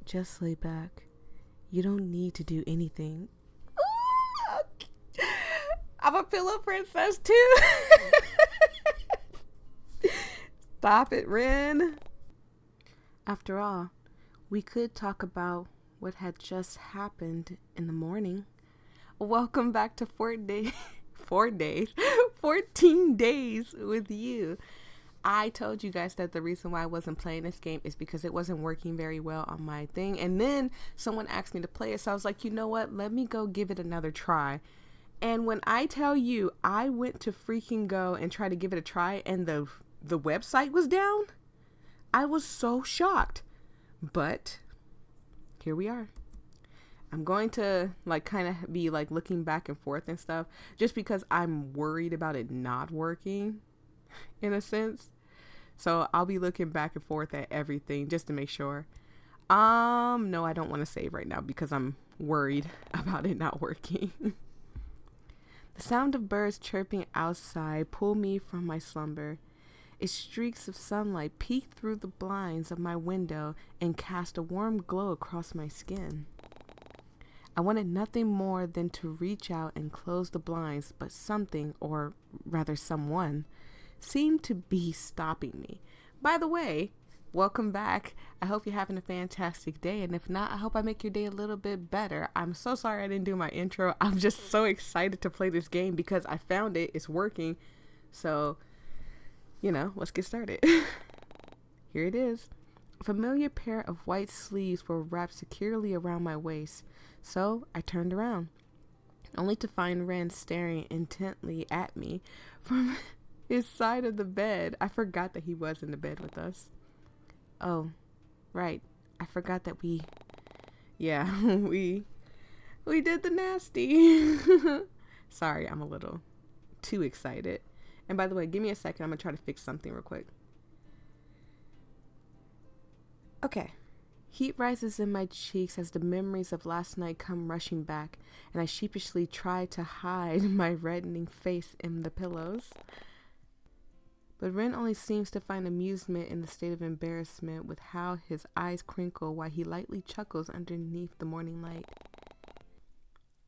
Just lay back. You don't need to do anything. I'm a pillow princess too. Stop it, Ren. After all, we could talk about what had just happened in the morning. Welcome back to 14 days with you. I told you guys that the reason why I wasn't playing this game is because it wasn't working very well on my thing. And then someone asked me to play it. So I was like, you know what? Let me go give it another try. And when I tell you, I went to freaking go and try to give it a try and the website was down. I was so shocked. But here we are. I'm going to kind of be looking back and forth and stuff just because I'm worried about it not working in a sense. So I'll be looking back and forth at everything just to make sure. No, I don't want to save right now because I'm worried about it not working. The sound of birds chirping outside pulled me from my slumber. Its streaks of sunlight peeked through the blinds of my window and cast a warm glow across my skin. I wanted nothing more than to reach out and close the blinds, but something, or rather someone, seemed to be stopping me. By the way, welcome back. I hope you're having a fantastic day, and if not, I hope I make your day a little bit better. I'm so sorry I didn't do my intro. I'm just so excited to play this game because I found it. It's working. So, let's get started. Here it is. A familiar pair of white sleeves were wrapped securely around my waist, so I turned around, only to find Ren staring intently at me from his side of the bed. I forgot that he was in the bed with us. Oh, right. I forgot that we did the nasty. Sorry, I'm a little too excited. And by the way, give me a second. I'm going to try to fix something real quick. Okay. Heat rises in my cheeks as the memories of last night come rushing back, and I sheepishly try to hide my reddening face in the pillows. But Ren only seems to find amusement in the state of embarrassment with how his eyes crinkle while he lightly chuckles underneath the morning light.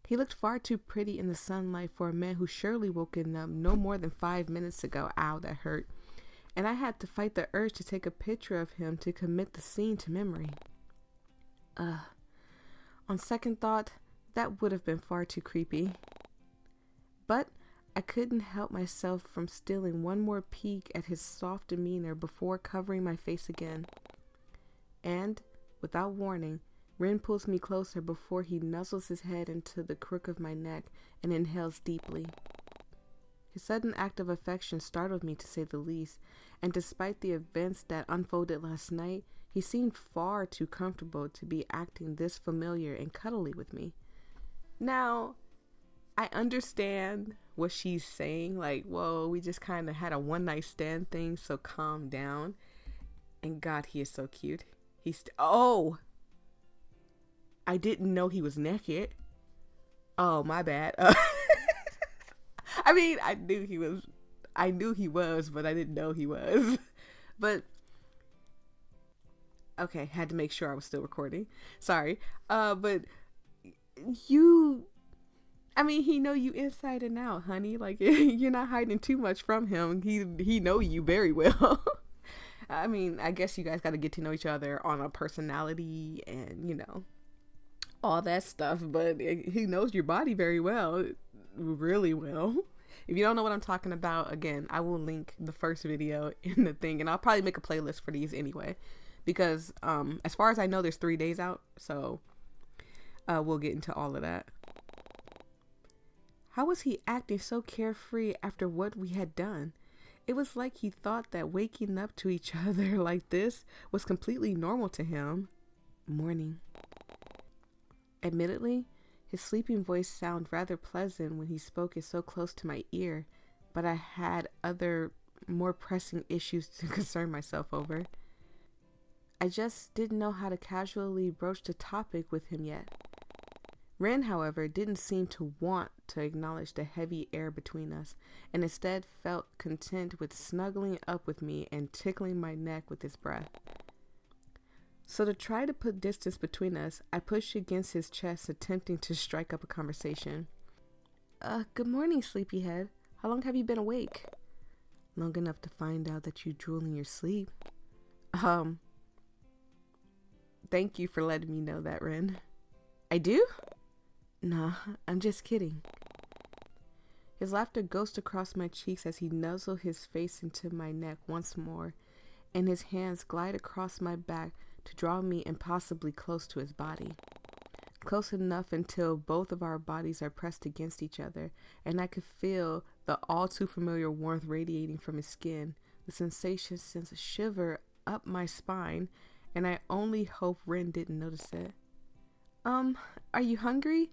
He looked far too pretty in the sunlight for a man who surely woken up no more than 5 minutes ago. Ow, that hurt. And I had to fight the urge to take a picture of him to commit the scene to memory. On second thought, that would have been far too creepy. But I couldn't help myself from stealing one more peek at his soft demeanor before covering my face again. And, without warning, Ren pulls me closer before he nuzzles his head into the crook of my neck and inhales deeply. His sudden act of affection startled me, to say the least, and despite the events that unfolded last night, he seemed far too comfortable to be acting this familiar and cuddly with me. Now, I understand what she's saying, whoa, we just kind of had a one-night stand thing, so calm down. And God, he is so cute. I didn't know he was naked. Oh, my bad. I mean, I knew he was, but I didn't know he was. But, okay, had to make sure I was still recording. Sorry. But he know you inside and out, honey. You're not hiding too much from him. He know you very well. I mean, I guess you guys got to get to know each other on a personality and, all that stuff. But he knows your body very well. Really well. If you don't know what I'm talking about, again, I will link the first video in the thing, and I'll probably make a playlist for these anyway, because as far as I know, there's 3 days out, so we'll get into all of that. How was he acting so carefree after what we had done? It was like he thought that waking up to each other like this was completely normal to him. Morning. Admittedly, his sleeping voice sounded rather pleasant when he spoke it so close to my ear, but I had other, more pressing issues to concern myself over. I just didn't know how to casually broach the topic with him yet. Ren, however, didn't seem to want to acknowledge the heavy air between us, and instead felt content with snuggling up with me and tickling my neck with his breath. So to try to put distance between us, I pushed against his chest, attempting to strike up a conversation. Good morning, sleepyhead. How long have you been awake? Long enough to find out that you drool in your sleep. Thank you for letting me know that, Ren. I do? Nah, I'm just kidding. His laughter ghosted across my cheeks as he nuzzled his face into my neck once more, and his hands glide across my back to draw me impossibly close to his body. Close enough until both of our bodies are pressed against each other, and I could feel the all too familiar warmth radiating from his skin. The sensation sends a shiver up my spine, and I only hope Ren didn't notice it. Are you hungry?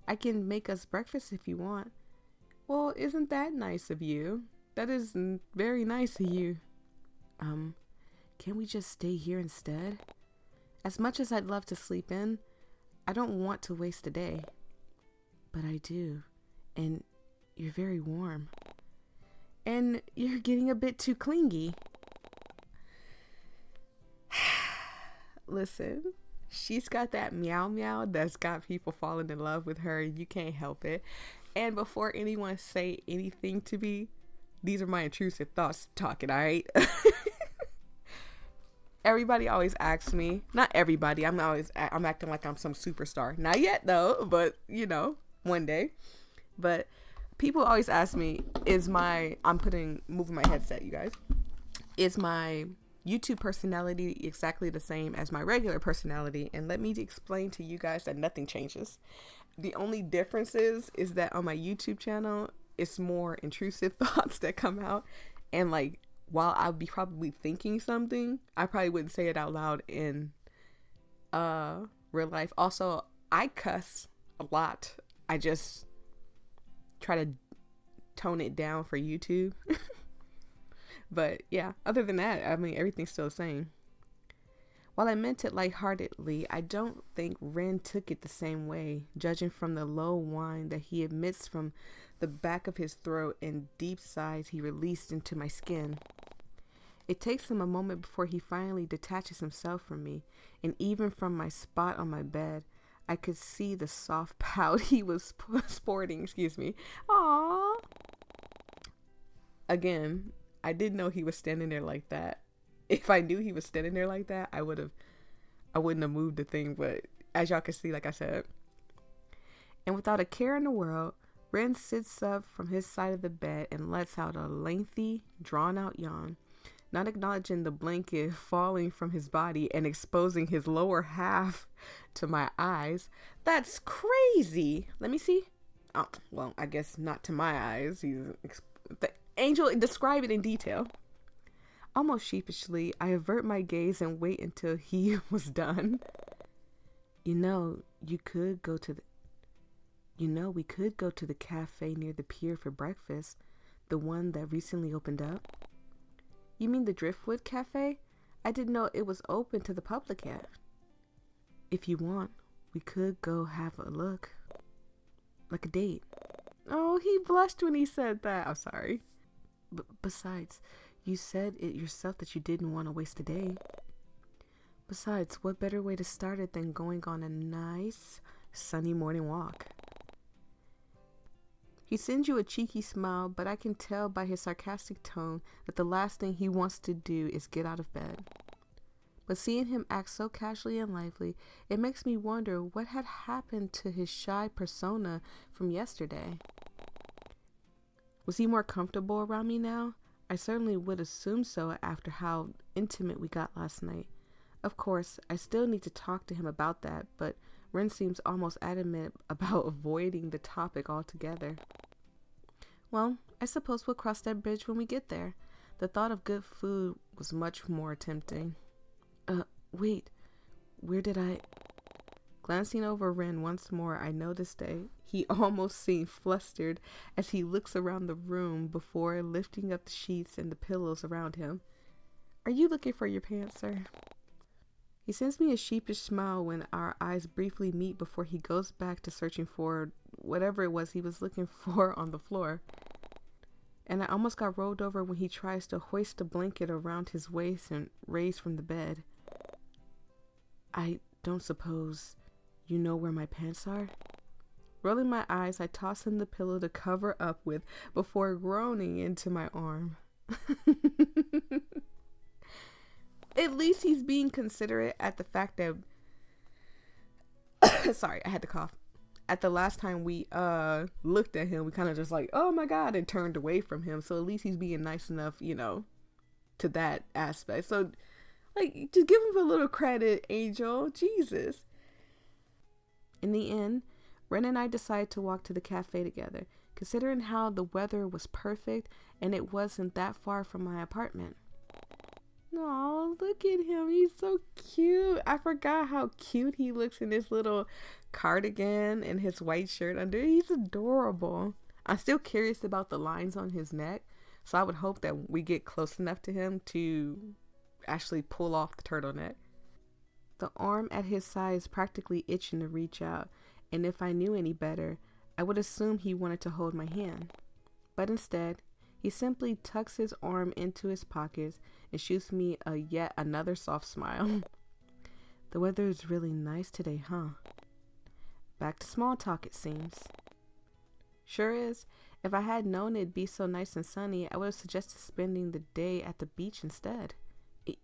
I can make us breakfast if you want. Well, isn't that nice of you? That is very nice of you. Can't we just stay here instead? As much as I'd love to sleep in, I don't want to waste a day. But I do. And you're very warm. And you're getting a bit too clingy. Listen, she's got that meow meow that's got people falling in love with her. You can't help it. And before anyone say anything to me, these are my intrusive thoughts talking, all right? Everybody always asks me, not everybody, I'm acting like I'm some superstar. Not yet though, but you know, one day. But people always ask me, moving my headset, you guys. Is my YouTube personality exactly the same as my regular personality? And let me explain to you guys that nothing changes. The only difference is that on my YouTube channel, it's more intrusive thoughts that come out. And like, while I'll be probably thinking something, I probably wouldn't say it out loud in real life. Also, I cuss a lot. I just try to tone it down for YouTube. But yeah, other than that, I mean, everything's still the same. While I meant it lightheartedly, I don't think Ren took it the same way, judging from the low whine that he emits from the back of his throat and deep sighs he released into my skin. It takes him a moment before he finally detaches himself from me, and even from my spot on my bed, I could see the soft pout he was sporting. Aww. Again, I didn't know he was standing there like that. If I knew he was standing there like that, I wouldn't have moved the thing. But as y'all can see, like I said, and without a care in the world, Ren sits up from his side of the bed and lets out a lengthy, drawn-out yawn, not acknowledging the blanket falling from his body and exposing his lower half to my eyes. That's crazy. Let me see. Oh, well, I guess not to my eyes. Angel, describe it in detail. Almost sheepishly, I avert my gaze and wait until he was done. We could go to the cafe near the pier for breakfast, the one that recently opened up. You mean the Driftwood Cafe? I didn't know it was open to the public yet. If you want, we could go have a look. Like a date. Oh, he blushed when he said that. I'm sorry. Besides, you said it yourself that you didn't want to waste a day. Besides, what better way to start it than going on a nice, sunny morning walk? He sends you a cheeky smile, but I can tell by his sarcastic tone that the last thing he wants to do is get out of bed. But seeing him act so casually and lively, it makes me wonder what had happened to his shy persona from yesterday. Was he more comfortable around me now? I certainly would assume so after how intimate we got last night. Of course, I still need to talk to him about that, but Ren seems almost adamant about avoiding the topic altogether. Well, I suppose we'll cross that bridge when we get there. The thought of good food was much more tempting. Wait, where did I... Glancing over Ren once more, I noticed that he almost seemed flustered as he looks around the room before lifting up the sheets and the pillows around him. Are you looking for your pants, sir? He sends me a sheepish smile when our eyes briefly meet before he goes back to searching for whatever it was he was looking for on the floor. And I almost got rolled over when he tries to hoist a blanket around his waist and raise from the bed. I don't suppose you know where my pants are? Rolling my eyes, I toss him the pillow to cover up with before groaning into my arm. At least he's being considerate at the fact that sorry, I had to cough. At the last time we looked at him, we kind of just like, oh my god, and turned away from him. So at least he's being nice enough, you know, to that aspect. So like, just give him a little credit, Angel. Jesus. In the end, Ren and I decided to walk to the cafe together, considering how the weather was perfect and it wasn't that far from my apartment. Oh, look at him. He's so cute. I forgot how cute he looks in this little cardigan and his white shirt under. He's adorable. I'm still curious about the lines on his neck, so I would hope that we get close enough to him to actually pull off the turtleneck. The arm at his side is practically itching to reach out, and if I knew any better, I would assume he wanted to hold my hand. But instead, he simply tucks his arm into his pockets and shoots me a yet another soft smile. The weather is really nice today, huh? Back to small talk, it seems. Sure is. If I had known it'd be so nice and sunny, I would have suggested spending the day at the beach instead.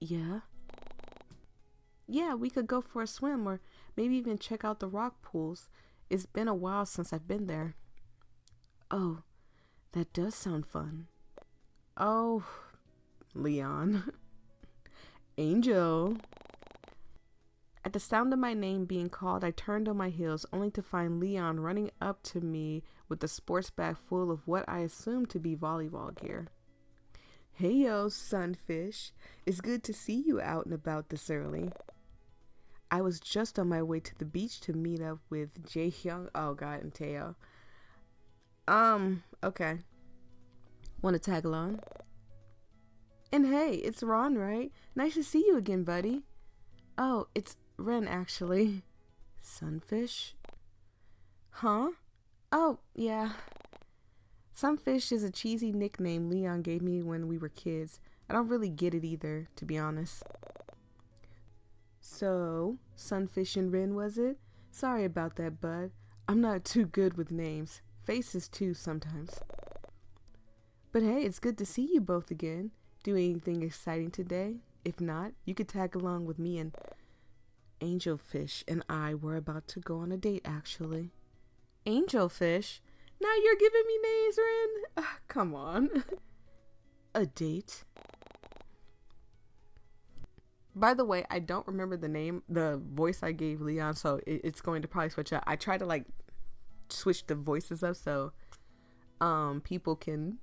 Yeah? Yeah, we could go for a swim or maybe even check out the rock pools. It's been a while since I've been there. Oh, that does sound fun. Oh, Leon. Angel. At the sound of my name being called, I turned on my heels only to find Leon running up to me with a sports bag full of what I assumed to be volleyball gear. Hey yo, sunfish. It's good to see you out and about this early. I was just on my way to the beach to meet up with Jaehyung, oh god, and Taeyo. Okay. Want to tag along? And hey, it's Ron, right? Nice to see you again, buddy. Oh, it's Ren, actually. Sunfish? Huh? Oh, yeah. Sunfish is a cheesy nickname Leon gave me when we were kids. I don't really get it either, to be honest. So, Sunfish and Ren, was it? Sorry about that, bud. I'm not too good with names. Faces, too, sometimes. But hey, it's good to see you both again. Do anything exciting today? If not, you could tag along with me, and Angelfish and I were about to go on a date, actually. Angelfish? Now you're giving me names, Ren? Come on. A date? By the way, I don't remember the voice I gave Leon, so it's going to probably switch up. I try to like switch the voices up so people can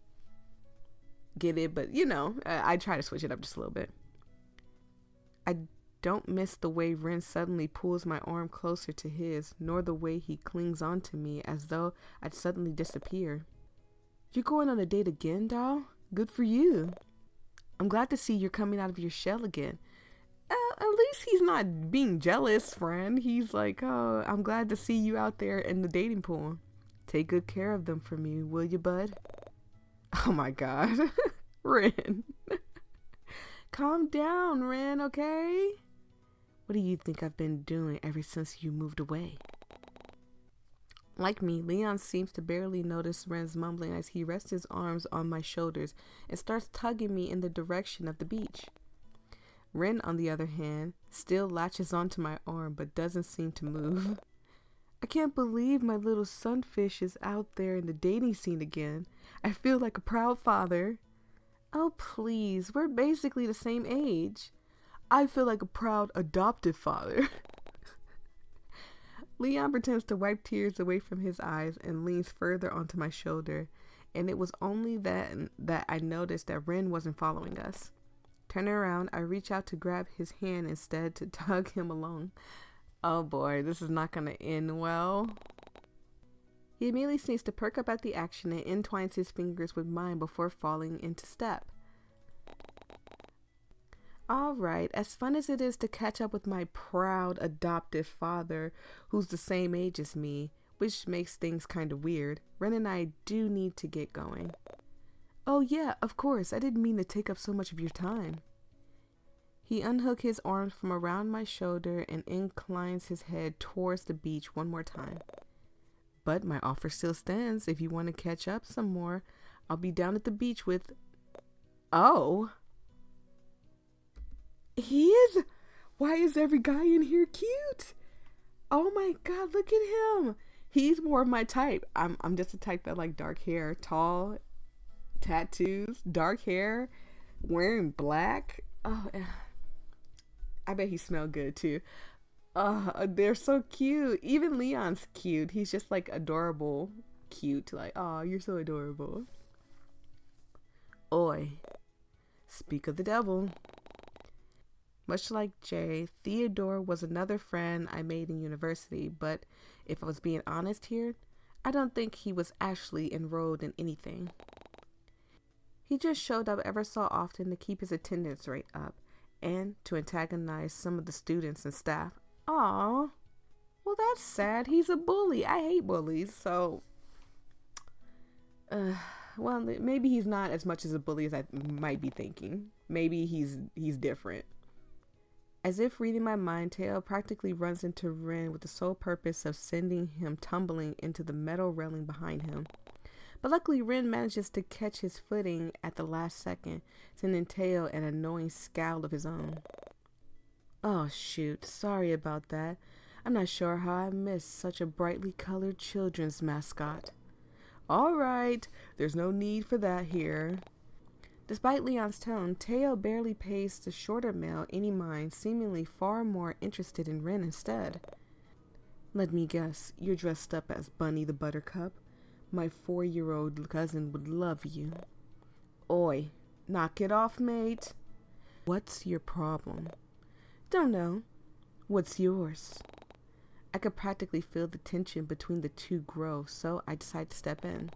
get it, but you know, I try to switch it up just a little bit. I don't miss the way Ren suddenly pulls my arm closer to his, nor the way he clings onto me as though I'd suddenly disappear. You're going on a date again, doll? Good for you. I'm glad to see you're coming out of your shell again. At least he's not being jealous, friend. He's like, oh, I'm glad to see you out there in the dating pool. Take good care of them for me, will you, bud? Oh my god. Ren. Calm down, Ren, okay? What do you think I've been doing ever since you moved away? Like me, Leon seems to barely notice Ren's mumbling as he rests his arms on my shoulders and starts tugging me in the direction of the beach. Ren, on the other hand, still latches onto my arm but doesn't seem to move. I can't believe my little sunfish is out there in the dating scene again. I feel like a proud father. Oh, please, we're basically the same age. I feel like a proud adoptive father. Leon pretends to wipe tears away from his eyes and leans further onto my shoulder, and it was only then that I noticed that Ren wasn't following us. Turning around, I reach out to grab his hand instead to tug him along. Oh boy, this is not going to end well. He immediately seems to perk up at the action and entwines his fingers with mine before falling into step. Alright, as fun as it is to catch up with my proud adoptive father, who's the same age as me, which makes things kind of weird, Ren and I do need to get going. Oh yeah, of course, I didn't mean to take up so much of your time. He unhooked his arms from around my shoulder and inclines his head towards the beach one more time. But my offer still stands. If you want to catch up some more, I'll be down at the beach with... Oh. He is... Why is every guy in here cute? Oh my god, look at him. He's more of my type. I'm just a type that like dark hair, tall, tattoos, dark hair, wearing black. Oh, I bet he smelled good too. They're so cute. Even Leon's cute. He's just like adorable, cute. Like, oh, you're so adorable. Oi, speak of the devil. Much like Jay, Theodore was another friend I made in university, but if I was being honest here, I don't think he was actually enrolled in anything. He just showed up ever so often to keep his attendance rate up and to antagonize some of the students and staff. Aw, well that's sad. He's a bully. I hate bullies, so... well, maybe he's not as much as a bully as I might be thinking. Maybe he's different. As if reading my mind, Teo practically runs into Ren with the sole purpose of sending him tumbling into the metal railing behind him. But luckily, Ren manages to catch his footing at the last second, sending Teo an annoying scowl of his own. Oh shoot, sorry about that. I'm not sure how I missed such a brightly colored children's mascot. Alright, there's no need for that here. Despite Leon's tone, Teo barely pays the shorter male any mind, seemingly far more interested in Ren instead. Let me guess, you're dressed up as Bunny the Buttercup. My 4-year-old cousin would love you. Oi, knock it off, mate. What's your problem? Don't know. What's yours? I could practically feel the tension between the two grow, so I decided to step in.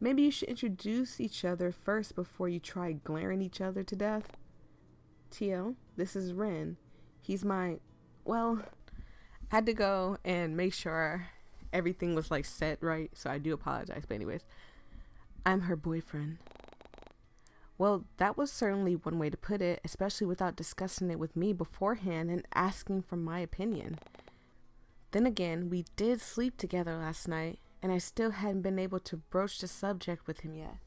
Maybe you should introduce each other first before you try glaring each other to death. Teo, this is Ren. He's my... Well, I had to go and make sure everything was like set right, so I do apologize. But anyways, I'm her boyfriend. Well, that was certainly one way to put it, especially without discussing it with me beforehand and asking for my opinion. Then again, we did sleep together last night, and I still hadn't been able to broach the subject with him yet.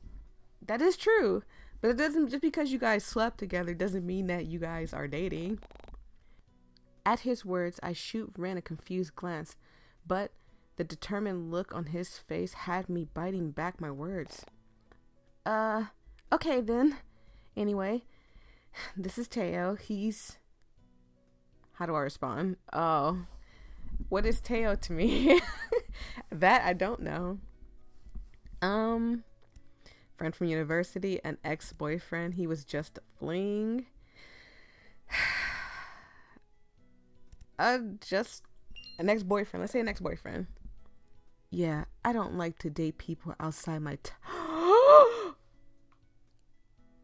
That is true, but it doesn't, just because you guys slept together doesn't mean that you guys are dating. At his words, I shoot Ren a confused glance, but the determined look on his face had me biting back my words. Okay then. Anyway, this is Teo. He's... How do I respond? Oh... What is Teo to me? That I don't know. Friend from university, an ex-boyfriend. He was just a fling. Just an ex-boyfriend. Let's say an ex-boyfriend. Yeah, I don't like to date people outside my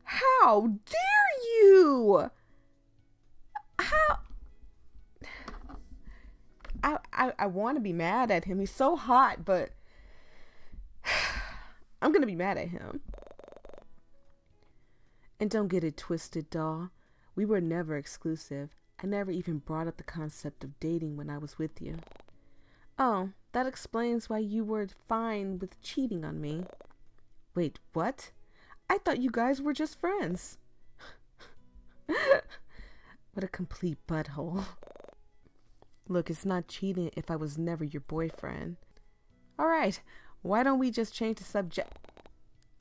How dare you? How? I want to be mad at him. He's so hot, but I'm going to be mad at him. And don't get it twisted, doll. We were never exclusive. I never even brought up the concept of dating when I was with you. Oh, that explains why you were fine with cheating on me. Wait, what? I thought you guys were just friends. What a complete butthole. Look, it's not cheating if I was never your boyfriend. Alright, why don't we just change the subject?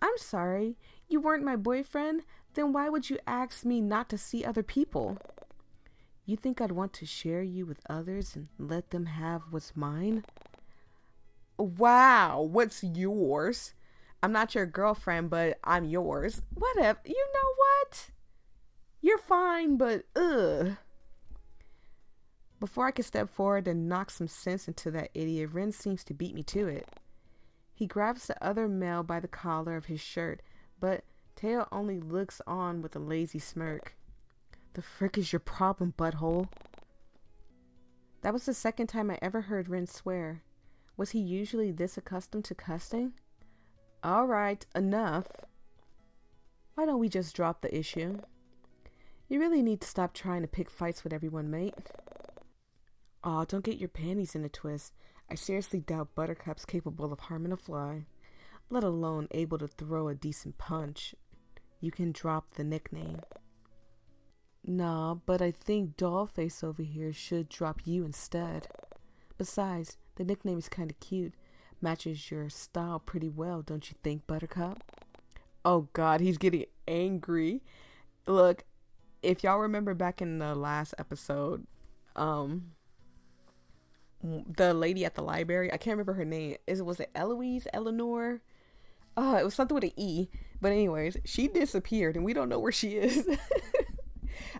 I'm sorry, you weren't my boyfriend? Then why would you ask me not to see other people? You think I'd want to share you with others and let them have what's mine? Wow, what's yours? I'm not your girlfriend, but I'm yours. Whatever, you know what? You're fine, but ugh. Before I could step forward and knock some sense into that idiot, Ren seems to beat me to it. He grabs the other male by the collar of his shirt, but Teo only looks on with a lazy smirk. The frick is your problem, butthole? That was the second time I ever heard Ren swear. Was he usually this accustomed to cussing? Alright, enough. Why don't we just drop the issue? You really need to stop trying to pick fights with everyone, mate. Aw, don't get your panties in a twist. I seriously doubt Buttercup's capable of harming a fly, let alone able to throw a decent punch. You can drop the nickname. Nah, but I think Dollface over here should drop you instead. Besides, the nickname is kinda cute. Matches your style pretty well, don't you think, Buttercup? Oh god, he's getting angry. Look, if y'all remember back in the last episode, the lady at the library, I can't remember her name. Was it Eloise? Eleanor? It was something with an E. But anyways, she disappeared and we don't know where she is.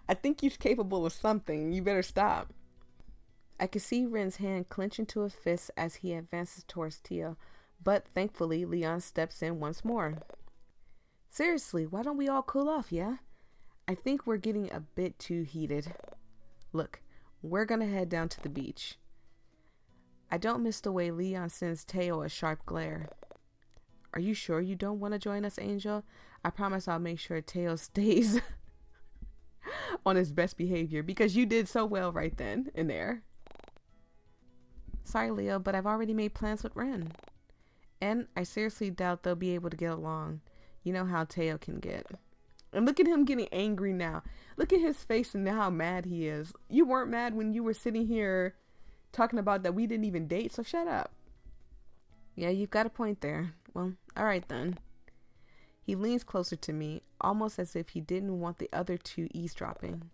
I think he's capable of something. You better stop. I could see Ren's hand clench into a fist as he advances towards Tia, but thankfully Leon steps in once more. Seriously, why don't we all cool off, yeah? I think we're getting a bit too heated. Look, we're gonna head down to the beach. I don't miss the way Leon sends Teo a sharp glare. Are you sure you don't want to join us, Angel? I promise I'll make sure Teo stays on his best behavior because you did so well right then and there. Sorry, Leo, but I've already made plans with Ren. And I seriously doubt they'll be able to get along. You know how Teo can get. And look at him getting angry now. Look at his face and how mad he is. You weren't mad when you were sitting here talking about that we didn't even date, so shut up. Yeah, you've got a point there. Well, alright then. He leans closer to me, almost as if he didn't want the other two eavesdropping.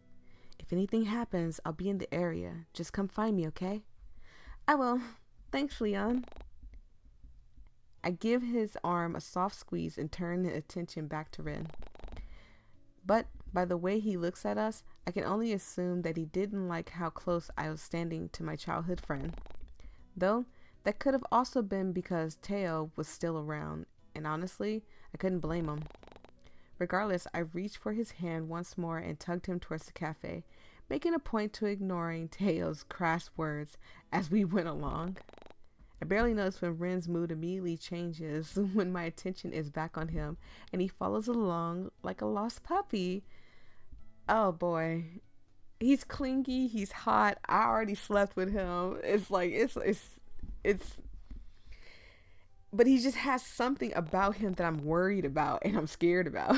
If anything happens, I'll be in the area. Just come find me, okay? I will. Thanks, Leon. I give his arm a soft squeeze and turn the attention back to Ren. But by the way he looks at us, I can only assume that he didn't like how close I was standing to my childhood friend. Though, that could have also been because Teo was still around, and honestly, I couldn't blame him. Regardless, I reached for his hand once more and tugged him towards the cafe, making a point to ignoring Teo's crass words as we went along. I barely notice when Ren's mood immediately changes when my attention is back on him and he follows along like a lost puppy. Oh boy. He's clingy, he's hot. I already slept with him. It's like, it's but he just has something about him that I'm worried about and I'm scared about.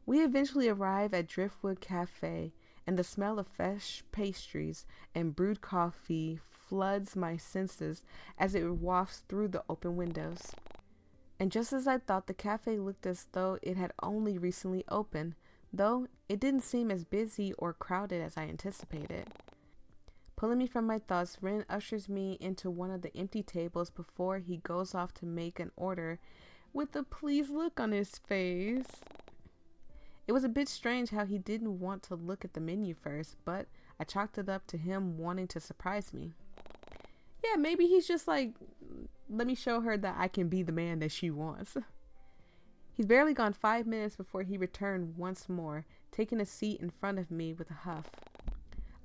We eventually arrive at Driftwood Cafe, and the smell of fresh pastries and brewed coffee floods my senses as it wafts through the open windows. And just as I thought, the cafe looked as though it had only recently opened, though it didn't seem as busy or crowded as I anticipated. Pulling me from my thoughts, Ren ushers me into one of the empty tables before he goes off to make an order with a pleased look on his face. It was a bit strange how he didn't want to look at the menu first, but I chalked it up to him wanting to surprise me. Yeah, maybe he's just like, let me show her that I can be the man that she wants. He's barely gone 5 minutes before he returned once more, taking a seat in front of me with a huff.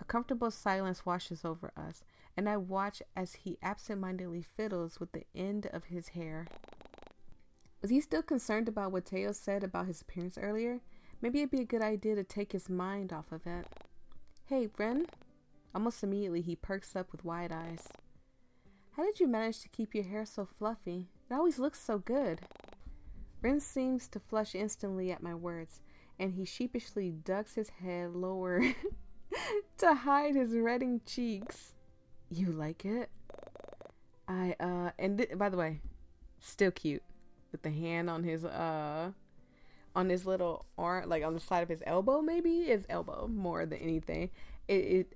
A comfortable silence washes over us, and I watch as he absentmindedly fiddles with the end of his hair. Was he still concerned about what Teo said about his appearance earlier? Maybe it'd be a good idea to take his mind off of it. Hey, Ren? Almost immediately he perks up with wide eyes. How did you manage to keep your hair so fluffy? It always looks so good. Ren seems to flush instantly at my words, and he sheepishly ducks his head lower to hide his reddening cheeks. You like it? By the way, still cute. With the hand on his little arm, like on the side of his elbow, maybe his elbow more than anything.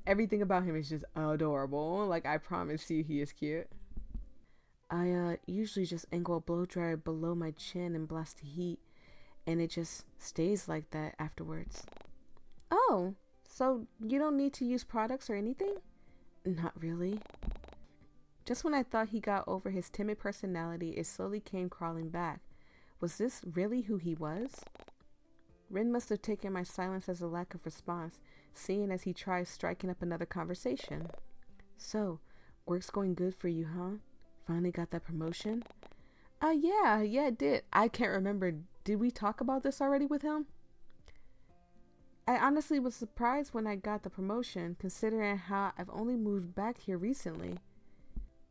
Everything about him is just adorable. Like, I promise you, he is cute. I usually just angle a blow dryer below my chin and blast the heat, and it just stays like that afterwards. Oh, so you don't need to use products or anything? Not really. Just when I thought he got over his timid personality, it slowly came crawling back. Was this really who he was? Ren must have taken my silence as a lack of response, seeing as he tries striking up another conversation. So, work's going good for you, huh? Finally got that promotion? Yeah, it did. I can't remember. Did we talk about this already with him? I honestly was surprised when I got the promotion, considering how I've only moved back here recently.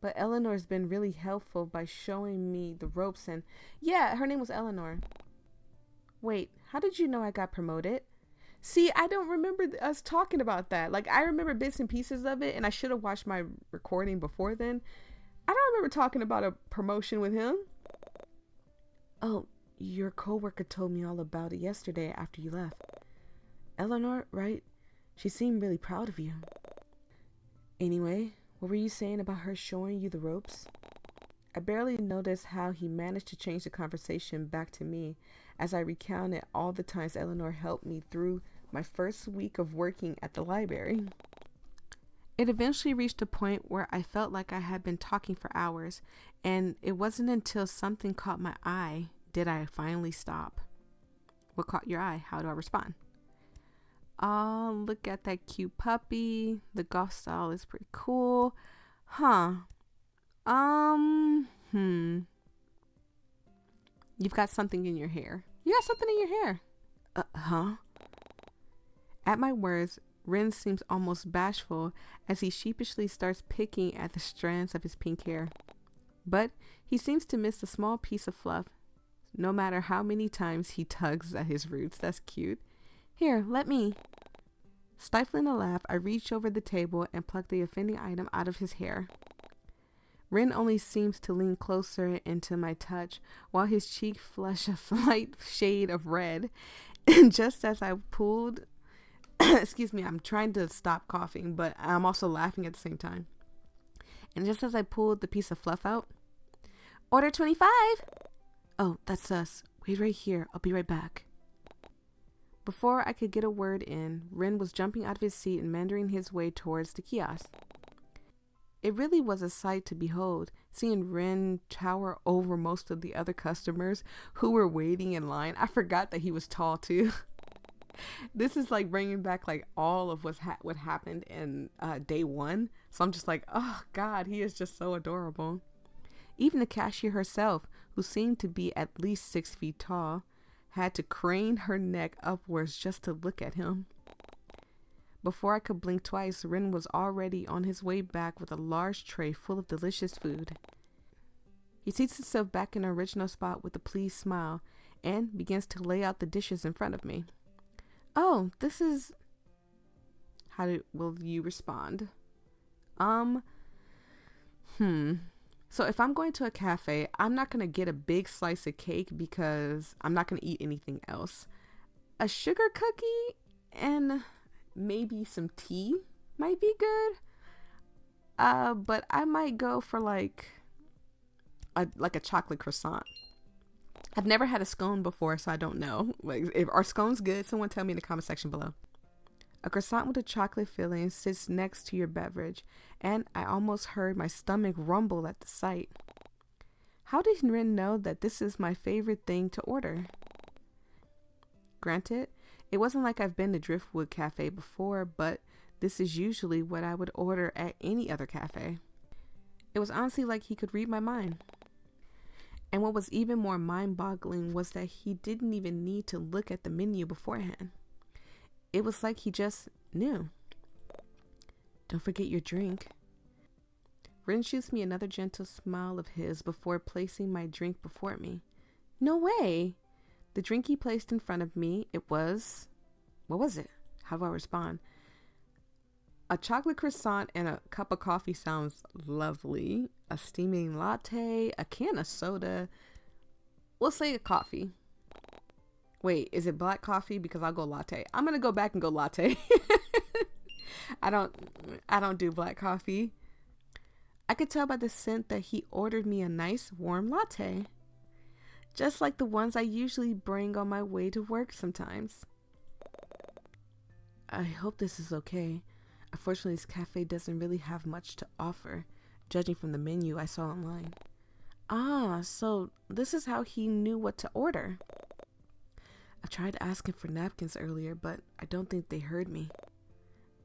But Eleanor's been really helpful by showing me the ropes and yeah, her name was Eleanor. Wait, how did you know I got promoted? See, I don't remember us talking about that. Like, I remember bits and pieces of it, and I should have watched my recording before then. I don't remember talking about a promotion with him. Oh, your coworker told me all about it yesterday after you left. Eleanor, right? She seemed really proud of you. Anyway, what were you saying about her showing you the ropes? I barely noticed how he managed to change the conversation back to me as I recounted all the times Eleanor helped me through my first week of working at the library. It eventually reached a point where I felt like I had been talking for hours, and it wasn't until something caught my eye did I finally stop. What caught your eye? How do I respond? Oh, look at that cute puppy. The golf style is pretty cool. Huh. You've got something in your hair. You got something in your hair. Huh? At my words, Ren seems almost bashful as he sheepishly starts picking at the strands of his pink hair. But he seems to miss a small piece of fluff, no matter how many times he tugs at his roots. That's cute. Here, let me. Stifling a laugh, I reach over the table and pluck the offending item out of his hair. Ren only seems to lean closer into my touch, while his cheek flushed a slight shade of red. And just as I pulled, excuse me, I'm trying to stop coughing, but I'm also laughing at the same time. And just as I pulled the piece of fluff out, order 25. Oh, that's us. Wait right here. I'll be right back. Before I could get a word in, Ren was jumping out of his seat and meandering his way towards the kiosk. It really was a sight to behold, seeing Ren tower over most of the other customers who were waiting in line. I forgot that he was tall too. This is like bringing back like all of what happened in day one. So I'm just like, oh God, he is just so adorable. Even the cashier herself, who seemed to be at least 6 feet tall, had to crane her neck upwards just to look at him. Before I could blink twice, Ren was already on his way back with a large tray full of delicious food. He seats himself back in the original spot with a pleased smile and begins to lay out the dishes in front of me. Oh, this is... will you respond? So if I'm going to a cafe, I'm not going to get a big slice of cake because I'm not going to eat anything else. A sugar cookie and maybe some tea might be good. But I might go for like a chocolate croissant. I've never had a scone before, so I don't know. Like, are scones good? Someone tell me in the comment section below. A croissant with a chocolate filling sits next to your beverage, and I almost heard my stomach rumble at the sight. How did Ren know that this is my favorite thing to order? Granted, it wasn't like I've been to Driftwood Cafe before, but this is usually what I would order at any other cafe. It was honestly like he could read my mind. And what was even more mind-boggling was that he didn't even need to look at the menu beforehand. It was like he just knew. Don't forget your drink. Ren shoots me another gentle smile of his before placing my drink before me. No way! The drink he placed in front of me, it was... What was it? How do I respond? A chocolate croissant and a cup of coffee sounds lovely. A steaming latte, a can of soda. We'll say a coffee. Wait, is it black coffee? Because I'll go latte. I'm gonna go back and go latte. I don't do black coffee. I could tell by the scent that he ordered me a nice warm latte. Just like the ones I usually bring on my way to work sometimes. I hope this is okay. Unfortunately, this cafe doesn't really have much to offer, judging from the menu I saw online. Ah, so this is how he knew what to order. I tried asking for napkins earlier, but I don't think they heard me.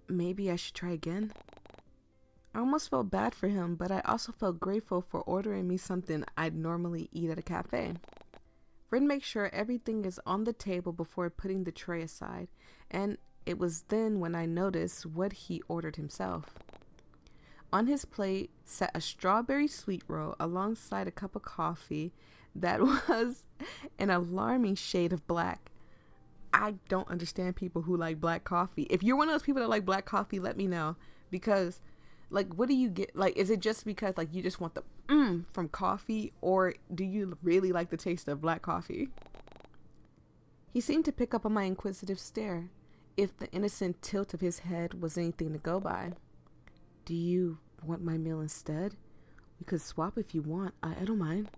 Maybe I should try again? I almost felt bad for him, but I also felt grateful for ordering me something I'd normally eat at a cafe. Ren makes sure everything is on the table before putting the tray aside, and it was then when I noticed what he ordered himself. On his plate sat a strawberry sweet roll alongside a cup of coffee that was an alarming shade of black. I don't understand people who like black coffee. If you're one of those people that like black coffee, let me know. Because, like, what do you get? Like, is it just because, like, you just want the from coffee? Or do you really like the taste of black coffee? He seemed to pick up on my inquisitive stare, if the innocent tilt of his head was anything to go by. Do you want my meal instead? We could swap if you want. I don't mind.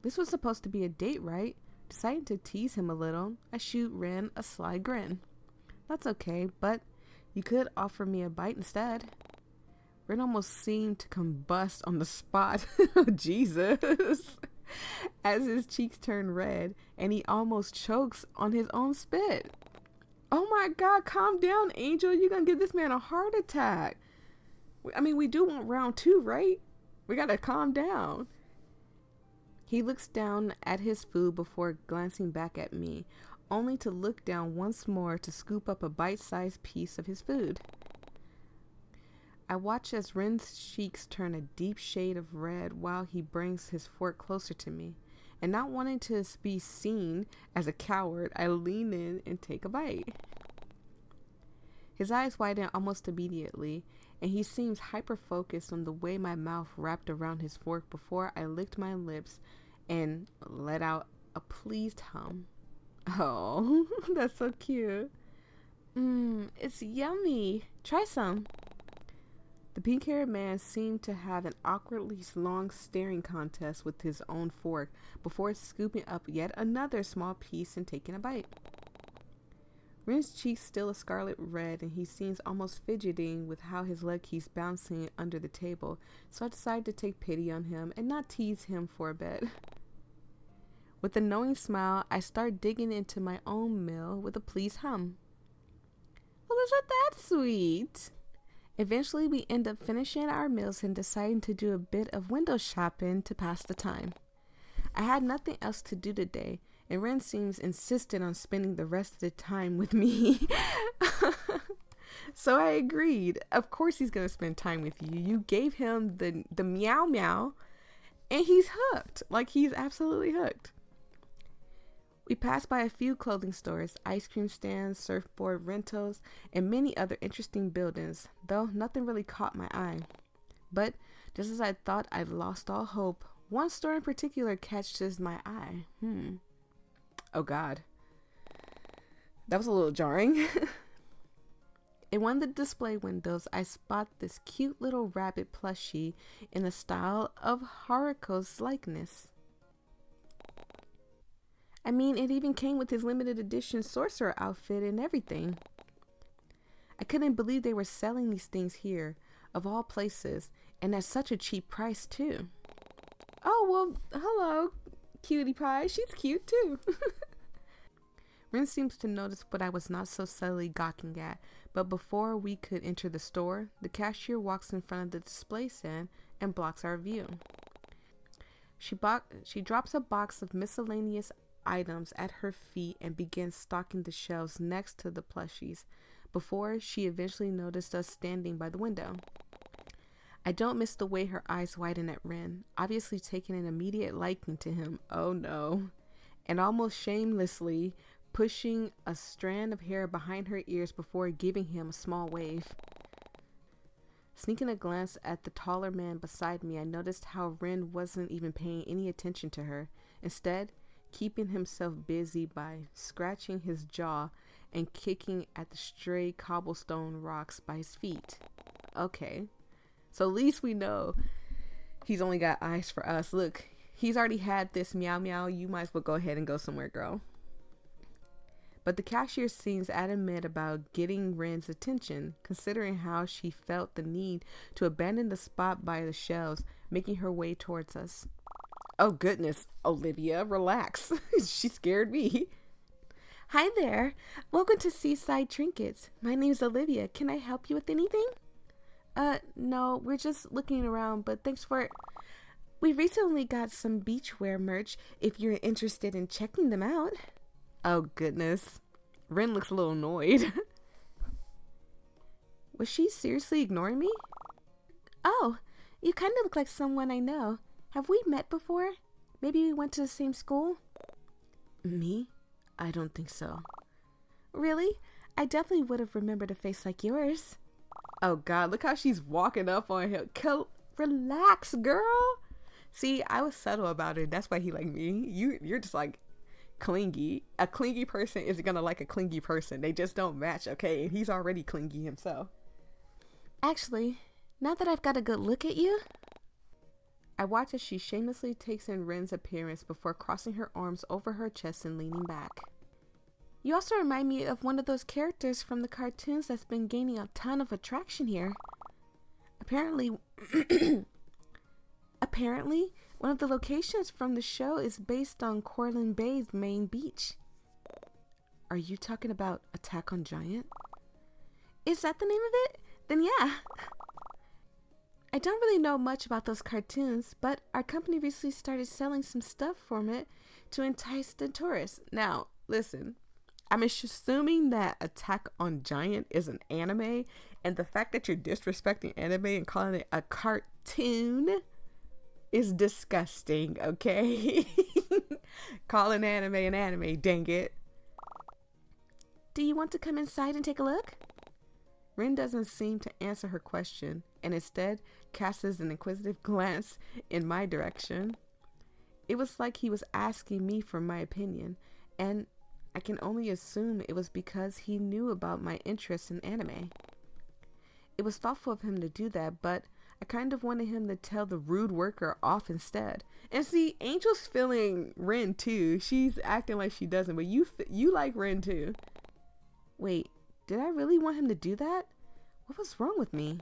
This was supposed to be a date, right? Deciding to tease him a little, I shoot Ren a sly grin. That's okay, but you could offer me a bite instead. Ren almost seemed to combust on the spot. Jesus. As his cheeks turn red and he almost chokes on his own spit. Oh my God, calm down, Angel. You're gonna give this man a heart attack. I mean, we do want round 2, right? We gotta calm down. He looks down at his food before glancing back at me, only to look down once more to scoop up a bite-sized piece of his food. I watch as Ren's cheeks turn a deep shade of red while he brings his fork closer to me, and not wanting to be seen as a coward, I lean in and take a bite. His eyes widen almost immediately, and he seems hyper-focused on the way my mouth wrapped around his fork before I licked my lips and let out a pleased hum. Oh, that's so cute. It's yummy. Try some. The pink-haired man seemed to have an awkwardly long staring contest with his own fork before scooping up yet another small piece and taking a bite. Ren's cheeks still a scarlet red, and he seems almost fidgeting with how his leg keeps bouncing under the table, so I decide to take pity on him and not tease him for a bit. With a knowing smile, I start digging into my own meal with a pleased hum. Well, isn't that sweet? Eventually, we end up finishing our meals and deciding to do a bit of window shopping to pass the time. I had nothing else to do today, and Ren seems insistent on spending the rest of the time with me. So I agreed. Of course he's going to spend time with you. You gave him the meow meow, and he's hooked. Like, he's absolutely hooked. We passed by a few clothing stores, ice cream stands, surfboard rentals, and many other interesting buildings, though nothing really caught my eye. But just as I thought I'd lost all hope, one store in particular catches my eye. Oh God. That was a little jarring. In one of the display windows, I spot this cute little rabbit plushie in the style of Haruko's likeness. I mean, it even came with his limited edition sorcerer outfit and everything. I couldn't believe they were selling these things here, of all places, and at such a cheap price too. Oh, well, hello, cutie pie. She's cute too. Ren seems to notice what I was not so subtly gawking at, but before we could enter the store, the cashier walks in front of the display stand and blocks our view. She drops a box of miscellaneous items at her feet and begins stocking the shelves next to the plushies before she eventually noticed us standing by the window. I don't miss the way her eyes widen at Ren, obviously taking an immediate liking to him. Oh no. And almost shamelessly pushing a strand of hair behind her ears before giving him a small wave. Sneaking a glance at the taller man beside me, I noticed how Ren wasn't even paying any attention to her, instead keeping himself busy by scratching his jaw and kicking at the stray cobblestone rocks by his feet. Okay, so at least we know he's only got eyes for us. Look, he's already had this meow meow. You might as well go ahead and go somewhere, girl. But the cashier seems adamant about getting Ren's attention, considering how she felt the need to abandon the spot by the shelves, making her way towards us. Oh goodness, Olivia, relax. She scared me. Hi there. Welcome to Seaside Trinkets. My name's Olivia. Can I help you with anything? No, we're just looking around, but thanks for... We recently got some beachwear merch if you're interested in checking them out. Oh, goodness. Rin looks a little annoyed. Was she seriously ignoring me? Oh, you kind of look like someone I know. Have we met before? Maybe we went to the same school? Me? I don't think so. Really? I definitely would have remembered a face like yours. Oh God, look how she's walking up on him. Relax, girl. See, I was subtle about it. That's why he liked me. You're just like clingy. A clingy person isn't gonna like a clingy person. They just don't match, okay? And he's already clingy himself. Actually, now that I've got a good look at you, I watch as she shamelessly takes in Rin's appearance before crossing her arms over her chest and leaning back. You also remind me of one of those characters from the cartoons that's been gaining a ton of attraction here. Apparently, one of the locations from the show is based on Corlin Bay's main beach. Are you talking about Attack on Giant? Is that the name of it? Then yeah. I don't really know much about those cartoons, but our company recently started selling some stuff from it to entice the tourists. Now, listen, I'm assuming that Attack on Giant is an anime, and the fact that you're disrespecting anime and calling it a cartoon is disgusting, okay? Calling anime an anime, dang it. Do you want to come inside and take a look? Rin doesn't seem to answer her question, and instead casts an inquisitive glance in my direction. It was like he was asking me for my opinion, and I can only assume it was because he knew about my interest in anime. It was thoughtful of him to do that, but I kind of wanted him to tell the rude worker off instead. And see, Angel's feeling Rin too. She's acting like she doesn't, but you like Rin too. Wait, did I really want him to do that? What was wrong with me?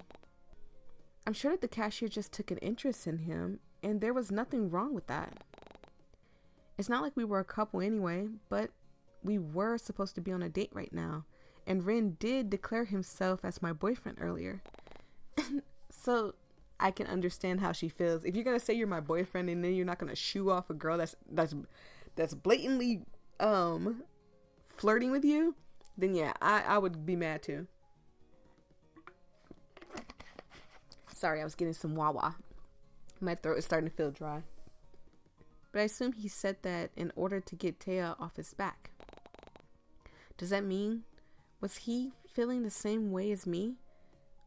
I'm sure that the cashier just took an interest in him, and there was nothing wrong with that. It's not like we were a couple anyway, but we were supposed to be on a date right now, and Rin did declare himself as my boyfriend earlier. So I can understand how she feels. If you're gonna say you're my boyfriend and then you're not gonna shoo off a girl that's blatantly flirting with you, then yeah, I would be mad too. Sorry, I was getting some Wawa. My throat is starting to feel dry. But I assume he said that in order to get Taya off his back. Does that mean, was he feeling the same way as me?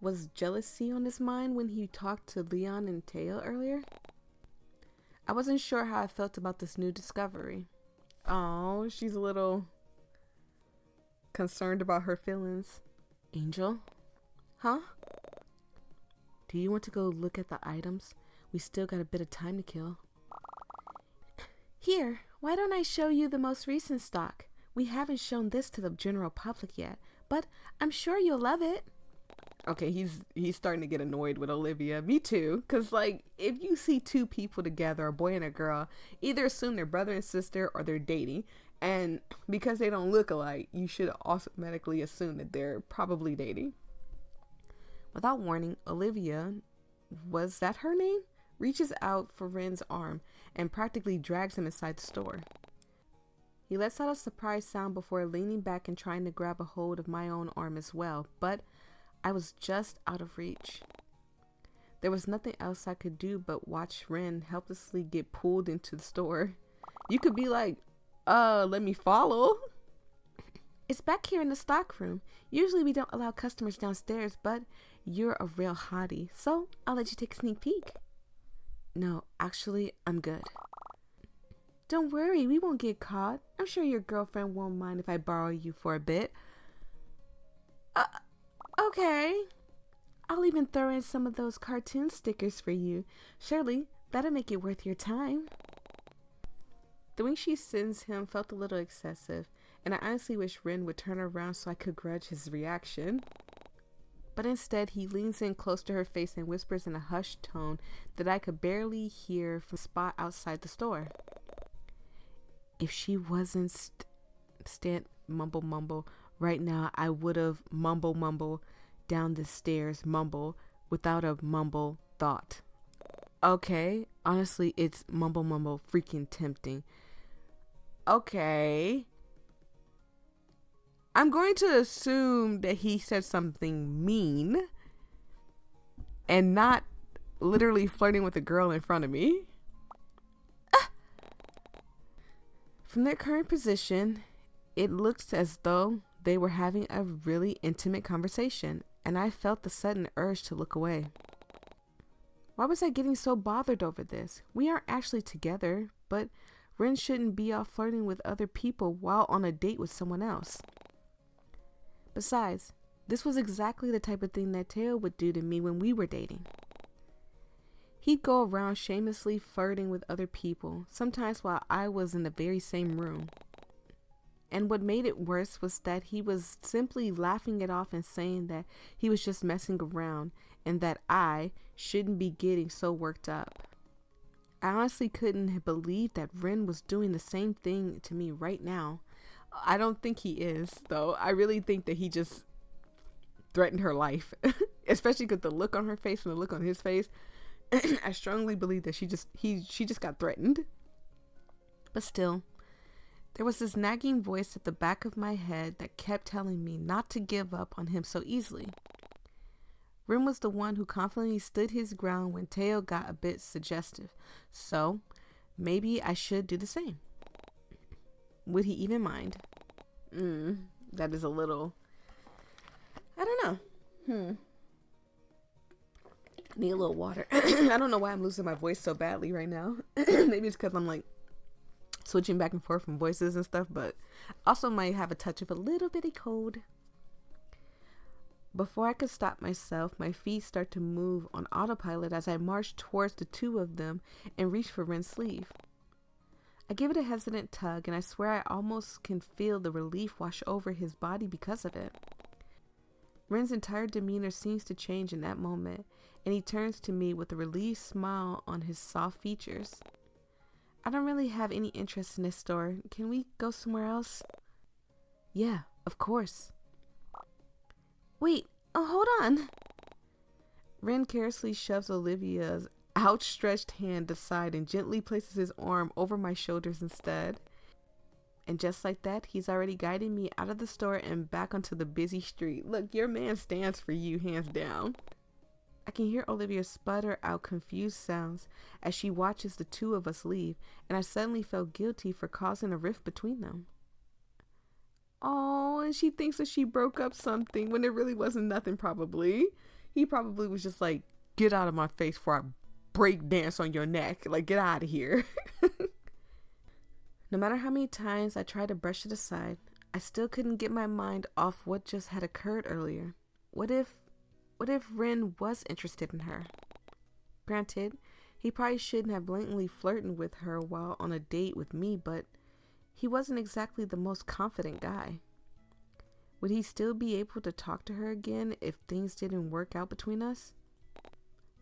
Was jealousy on his mind when he talked to Leon and Taya earlier? I wasn't sure how I felt about this new discovery. Oh, she's a little concerned about her feelings. Angel? Huh? Do you want to go look at the items? We still got a bit of time to kill. Here, why don't I show you the most recent stock? We haven't shown this to the general public yet, but I'm sure you'll love it. Okay, he's starting to get annoyed with Olivia. Me too, because like if you see two people together, a boy and a girl, either assume they're brother and sister or they're dating, and because they don't look alike, you should automatically assume that they're probably dating. Without warning, Olivia, was that her name? Reaches out for Rin's arm and practically drags him inside the store. He lets out a surprised sound before leaning back and trying to grab a hold of my own arm as well, but I was just out of reach. There was nothing else I could do but watch Rin helplessly get pulled into the store. You could be like, let me follow. It's back here in the stock room. Usually we don't allow customers downstairs, but you're a real hottie, so I'll let you take a sneak peek. No, actually, I'm good. Don't worry, we won't get caught. I'm sure your girlfriend won't mind if I borrow you for a bit. Okay. I'll even throw in some of those cartoon stickers for you. Surely, that'll make it worth your time. The way she sends him felt a little excessive, and I honestly wish Rin would turn around so I could grudge his reaction. But instead, he leans in close to her face and whispers in a hushed tone that I could barely hear from the spot outside the store. If she wasn't mumble right now, I would have mumble down the stairs, mumble without a mumble thought. Okay, honestly, it's mumble mumble freaking tempting. Okay. I'm going to assume that he said something mean and not literally flirting with a girl in front of me. From their current position, it looks as though they were having a really intimate conversation, and I felt the sudden urge to look away. Why was I getting so bothered over this? We aren't actually together, but Ren shouldn't be off flirting with other people while on a date with someone else. Besides, this was exactly the type of thing that Teo would do to me when we were dating. He'd go around shamelessly flirting with other people, sometimes while I was in the very same room. And what made it worse was that he was simply laughing it off and saying that he was just messing around and that I shouldn't be getting so worked up. I honestly couldn't believe that Ren was doing the same thing to me right now. I don't think he is, though. I really think that he just threatened her life, especially with the look on her face and the look on his face. I strongly believe that she just got threatened. But still, there was this nagging voice at the back of my head that kept telling me not to give up on him so easily. Rim was the one who confidently stood his ground when Teo got a bit suggestive, so maybe I should do the same. Would he even mind? That is a little... I don't know. I need a little water. I don't know why I'm losing my voice so badly right now. Maybe it's because I'm like switching back and forth from voices and stuff, but also might have a touch of a little bitty cold. Before I could stop myself, my feet start to move on autopilot as I march towards the two of them and reach for Ren's sleeve. I give it a hesitant tug, and I swear I almost can feel the relief wash over his body because of it. Ren's entire demeanor seems to change in that moment, and he turns to me with a relieved smile on his soft features. I don't really have any interest in this store. Can we go somewhere else? Yeah, of course. Wait, hold on. Ren carelessly shoves Olivia's outstretched hand aside and gently places his arm over my shoulders instead. And just like that, he's already guiding me out of the store and back onto the busy street. Look, your man stands for you, hands down. I can hear Olivia sputter out confused sounds as she watches the two of us leave, and I suddenly felt guilty for causing a rift between them. Oh, and she thinks that she broke up something when it really wasn't nothing, probably. He probably was just like, get out of my face before I break dance on your neck. Like, get out of here. No matter how many times I tried to brush it aside, I still couldn't get my mind off what just had occurred earlier. What if Ren was interested in her? Granted, he probably shouldn't have blatantly flirted with her while on a date with me, but he wasn't exactly the most confident guy. Would he still be able to talk to her again if things didn't work out between us?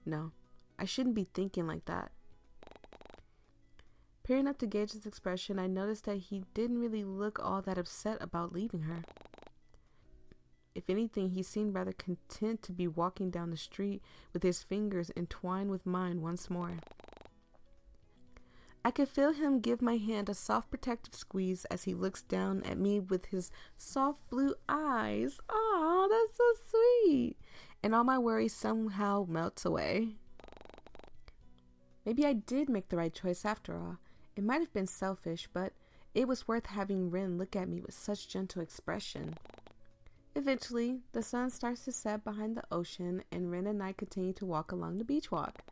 No, I shouldn't be thinking like that. Peering up to gauge his expression, I noticed that he didn't really look all that upset about leaving her. If anything, he seemed rather content to be walking down the street with his fingers entwined with mine once more. I could feel him give my hand a soft protective squeeze as he looks down at me with his soft blue eyes. Aw, that's so sweet. And all my worries somehow melts away. Maybe I did make the right choice after all. It might have been selfish, but it was worth having Ren look at me with such gentle expression. Eventually, the sun starts to set behind the ocean, and Ren and I continue to walk along the beach walk.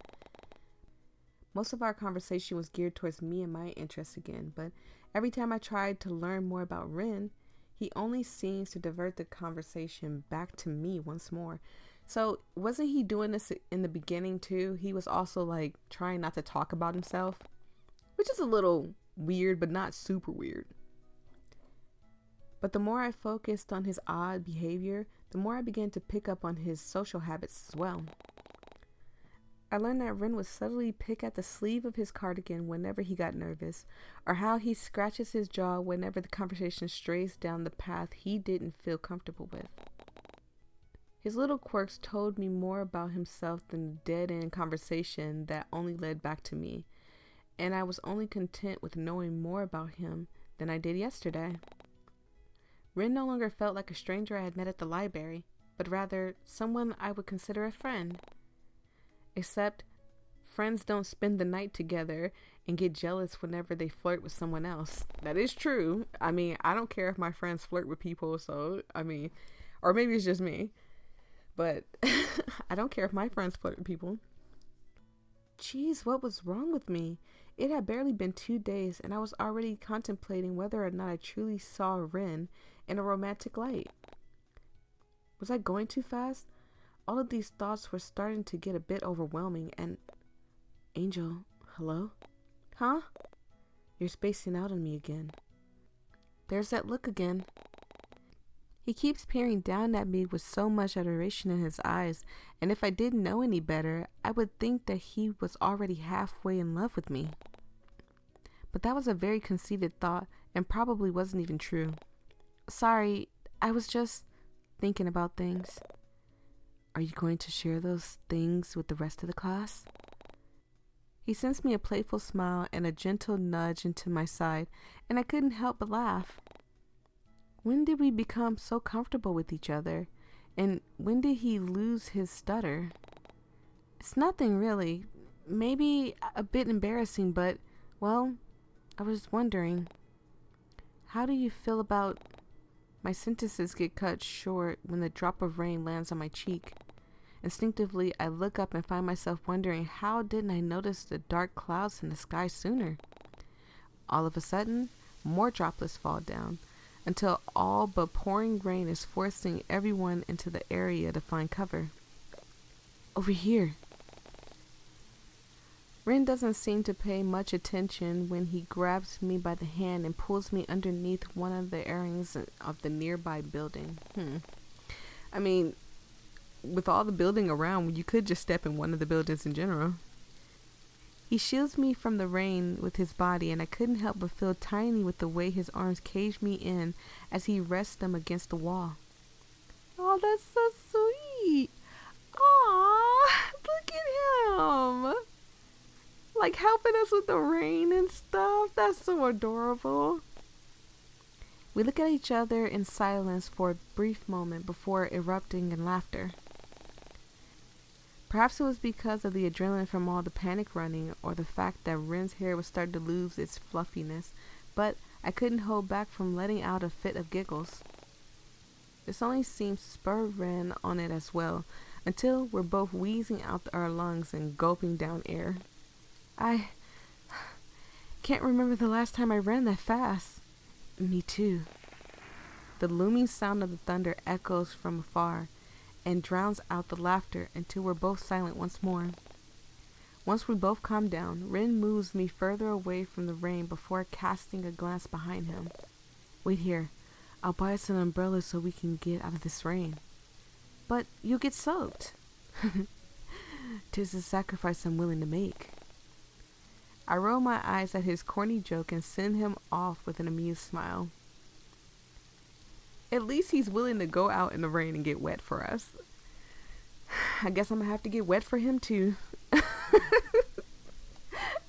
Most of our conversation was geared towards me and my interests again, but every time I tried to learn more about Ren, he only seems to divert the conversation back to me once more. So wasn't he doing this in the beginning too? He was also like trying not to talk about himself, which is a little weird, but not super weird. But the more I focused on his odd behavior, the more I began to pick up on his social habits as well. I learned that Ren would subtly pick at the sleeve of his cardigan whenever he got nervous, or how he scratches his jaw whenever the conversation strays down the path he didn't feel comfortable with. His little quirks told me more about himself than the dead-end conversation that only led back to me, and I was only content with knowing more about him than I did yesterday. Rin no longer felt like a stranger I had met at the library, but rather someone I would consider a friend. Except, friends don't spend the night together and get jealous whenever they flirt with someone else. That is true. I mean, I don't care if my friends flirt with people, so, or maybe it's just me, but I don't care if my friends flirt with people. Jeez, what was wrong with me? It had barely been 2 days, and I was already contemplating whether or not I truly saw Rin in a romantic light. Was I going too fast? All of these thoughts were starting to get a bit overwhelming, and... Angel, hello? Huh? You're spacing out on me again. There's that look again. He keeps peering down at me with so much adoration in his eyes, and if I didn't know any better, I would think that he was already halfway in love with me. But that was a very conceited thought, and probably wasn't even true. Sorry, I was just thinking about things. Are you going to share those things with the rest of the class? He sends me a playful smile and a gentle nudge into my side, and I couldn't help but laugh. When did we become so comfortable with each other? And when did he lose his stutter? It's nothing really. Maybe a bit embarrassing, but, well, I was wondering. How do you feel about... My sentences get cut short when the drop of rain lands on my cheek. Instinctively, I look up and find myself wondering how didn't I notice the dark clouds in the sky sooner? All of a sudden, more droplets fall down, until all but pouring rain is forcing everyone into the area to find cover. Over here. Rin doesn't seem to pay much attention when he grabs me by the hand and pulls me underneath one of the airings of the nearby building. I mean, with all the building around, you could just step in one of the buildings in general. He shields me from the rain with his body, and I couldn't help but feel tiny with the way his arms cage me in as he rests them against the wall. Oh, that's so sweet. Aw, look at him. Like helping us with the rain and stuff. That's so adorable. We look at each other in silence for a brief moment before erupting in laughter. Perhaps it was because of the adrenaline from all the panic running, or the fact that Rin's hair was starting to lose its fluffiness, but I couldn't hold back from letting out a fit of giggles. This only seemed to spur Rin on it as well, until we're both wheezing out our lungs and gulping down air. I can't remember the last time I ran that fast. Me too. The looming sound of the thunder echoes from afar and drowns out the laughter until we're both silent once more. Once we both calm down, Rin moves me further away from the rain before casting a glance behind him. Wait here. I'll buy us an umbrella so we can get out of this rain. But you'll get soaked. 'Tis a sacrifice I'm willing to make. I roll my eyes at his corny joke and send him off with an amused smile. At least he's willing to go out in the rain and get wet for us. I guess I'm gonna have to get wet for him too.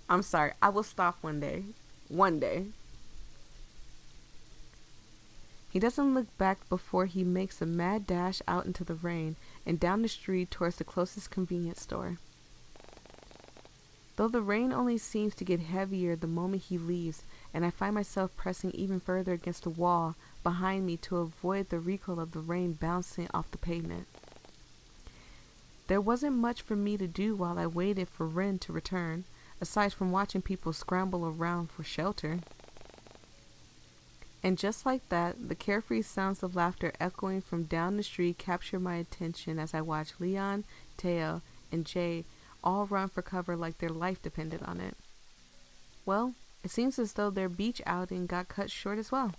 I'm sorry. I will stop one day. One day. He doesn't look back before he makes a mad dash out into the rain and down the street towards the closest convenience store. Though the rain only seems to get heavier the moment he leaves, and I find myself pressing even further against the wall behind me to avoid the recoil of the rain bouncing off the pavement. There wasn't much for me to do while I waited for Rin to return, aside from watching people scramble around for shelter. And just like that, the carefree sounds of laughter echoing from down the street captured my attention as I watched Leon, Teo, and Jay all run for cover like their life depended on it. Well, it seems as though their beach outing got cut short as well.